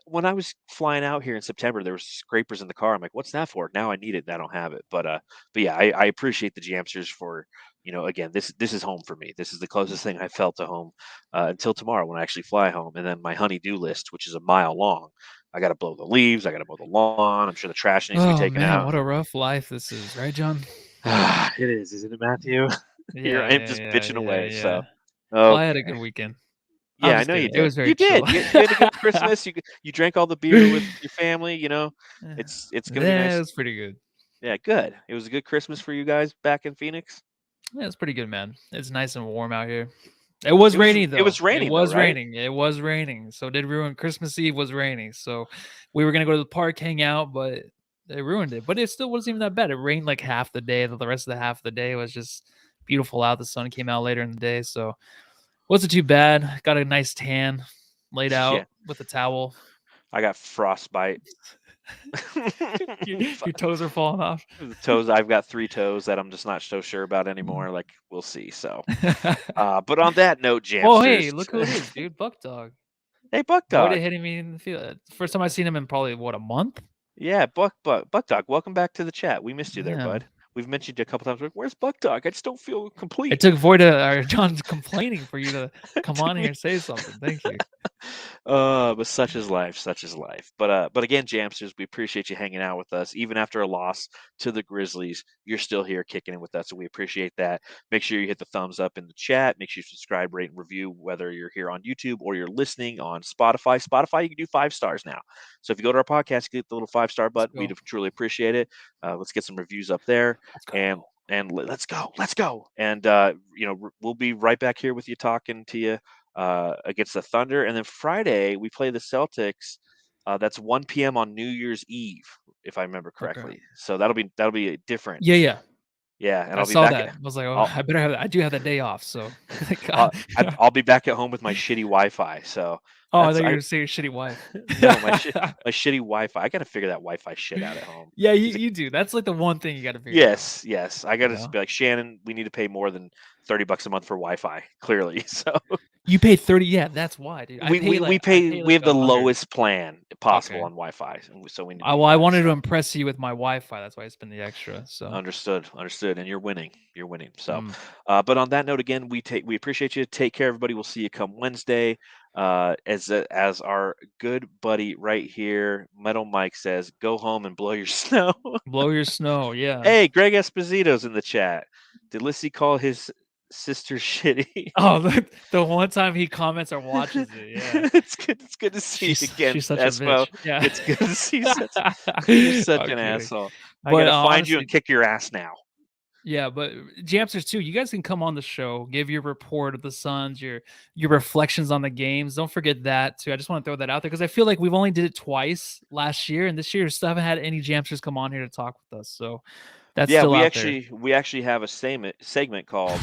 S1: When I was flying out here in September, there were scrapers in the car. I'm like, what's that for? Now I need it and I don't have it. But yeah, I appreciate the Jamsters for, again, this is home for me. This is the closest thing I felt to home until tomorrow when I actually fly home. And then my honey-do list, which is a mile long. I got to blow the leaves. I got to mow the lawn. I'm sure the trash needs to be taken out.
S2: What a rough life this is, right, John?
S1: It is, isn't it, Matthew?
S2: Yeah,
S1: I'm just bitching away.
S2: yeah.
S1: So,
S2: well, I had a good weekend.
S1: Yeah, I know you did.
S2: It was very
S1: you did.
S2: chill.
S1: You had a good Christmas. You drank all the beer with your family. It's gonna be nice.
S2: It was pretty good.
S1: Yeah, good. It was a good Christmas for you guys back in Phoenix.
S2: Yeah, it's pretty good, man. It's nice and warm out here. It was raining though.
S1: It was raining.
S2: It was
S1: though, right?
S2: raining. It was raining. So it did ruin Christmas Eve was raining. So we were gonna go to the park, hang out, but they ruined it. But it still wasn't even that bad. It rained like half the day. The rest of the half of the day was just beautiful out. The sun came out later in the day, so wasn't too bad. Got a nice tan, laid out with a towel.
S1: I got frostbite.
S2: Your toes are falling off.
S1: The toes. I've got 3 toes that I'm just not so sure about anymore. Like, we'll see. So, but on that note, Jamsters.
S2: Oh, hey, look who it is, dude. Buck Dog.
S1: Hey, Buck Dog.
S2: Voita hitting me in the field. First time I've seen him in probably a month.
S1: Yeah, Buck Dog. Welcome back to the chat. We missed you there,
S2: Yeah.
S1: bud. We've mentioned you a couple times. Like, where's Buck Dog? I just don't feel complete.
S2: It took Voita or John's complaining for you to come on here and say something. Thank you.
S1: But such is life, such is life. But again, Jamsters, we appreciate you hanging out with us. Even after a loss to the Grizzlies, you're still here kicking it with us, so we appreciate that. Make sure you hit the thumbs up in the chat. Make sure you subscribe, rate, and review, whether you're here on YouTube or you're listening on Spotify. Spotify, you can do 5 stars now. So if you go to our podcast, click the little 5-star button. We'd truly appreciate it. Let's get some reviews up there. And let's go. And we'll be right back here with you, talking to you against the Thunder. And then Friday we play the Celtics. That's 1 p.m. on New Year's Eve, if I remember correctly.
S2: Okay.
S1: So that'll be different.
S2: Yeah.
S1: And
S2: I'll be back. I was like, I better have that. I do have that day off, so
S1: I'll be back at home with my shitty Wi-Fi. So
S2: I thought you were going to say your shitty wife.
S1: No, my shitty Wi-Fi. I got to figure that Wi-Fi shit out at home.
S2: Yeah, you do. That's like the one thing you got to figure out.
S1: Yes. I got to be like, Shannon, we need to pay more than $30 a month for Wi-Fi. Clearly, so
S2: you pay 30. Yeah, that's why, dude.
S1: We have the lowest plan possible
S2: Okay.
S1: on Wi-Fi, so we need.
S2: Well, I wanted to impress you with my Wi-Fi. That's why I spent the extra. So
S1: Understood, and you're winning. So,
S2: Mm.
S1: but on that note, again, we appreciate you. Take care, everybody. We'll see you come Wednesday. As our good buddy right here, Metal Mike says, go home and blow your snow.
S2: blow your snow. Yeah.
S1: Hey, Greg Esposito's in the chat. Did Lissy call his sister shitty?
S2: Oh, the one time he comments or watches it. Yeah.
S1: It's good. It's good to see you again,
S2: She's such a
S1: Espo.
S2: bitch. Yeah.
S1: It's good to see you. You're such
S2: I'm
S1: an
S2: kidding.
S1: asshole. I
S2: But
S1: gotta find you
S2: honestly,
S1: and kick your ass now.
S2: yeah, but Jamsters too. You guys can come on the show, give your report of the Suns, your reflections on the games. Don't forget that too. I just want to throw that out there because I feel like we've only did it twice last year, and this year we still haven't had any Jamsters come on here to talk with us. So that's
S1: Yeah,
S2: still
S1: we
S2: out there.
S1: actually have a segment called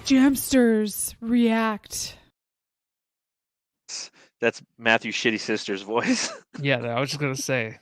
S5: Jamsters react.
S1: That's Matthew's shitty sister's voice.
S2: Yeah, I was just gonna say.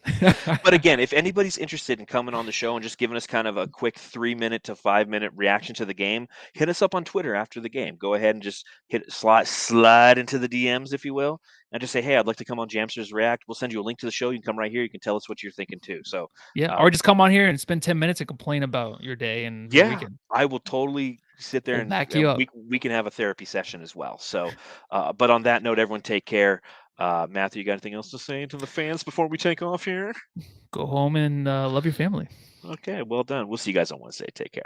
S1: But again, if anybody's interested in coming on the show and just giving us kind of a quick 3-minute to 5-minute reaction to the game, hit us up on Twitter after the game. Go ahead and just slide into the DMs, if you will, and just say, hey, I'd like to come on Jamsters React. We'll send you a link to the show. You can come right here. You can tell us what you're thinking too. So
S2: Yeah, or just come on here and spend 10 minutes and complain about your day and your
S1: yeah,
S2: weekend.
S1: I will totally sit there
S2: We'll
S1: and
S2: back you up.
S1: we can have a therapy session as well. So, but on that note, everyone take care. Matthew, you got anything else to say to the fans before we take off here?
S2: Go home and love your family.
S1: Okay, well done. We'll see you guys on Wednesday. Take care.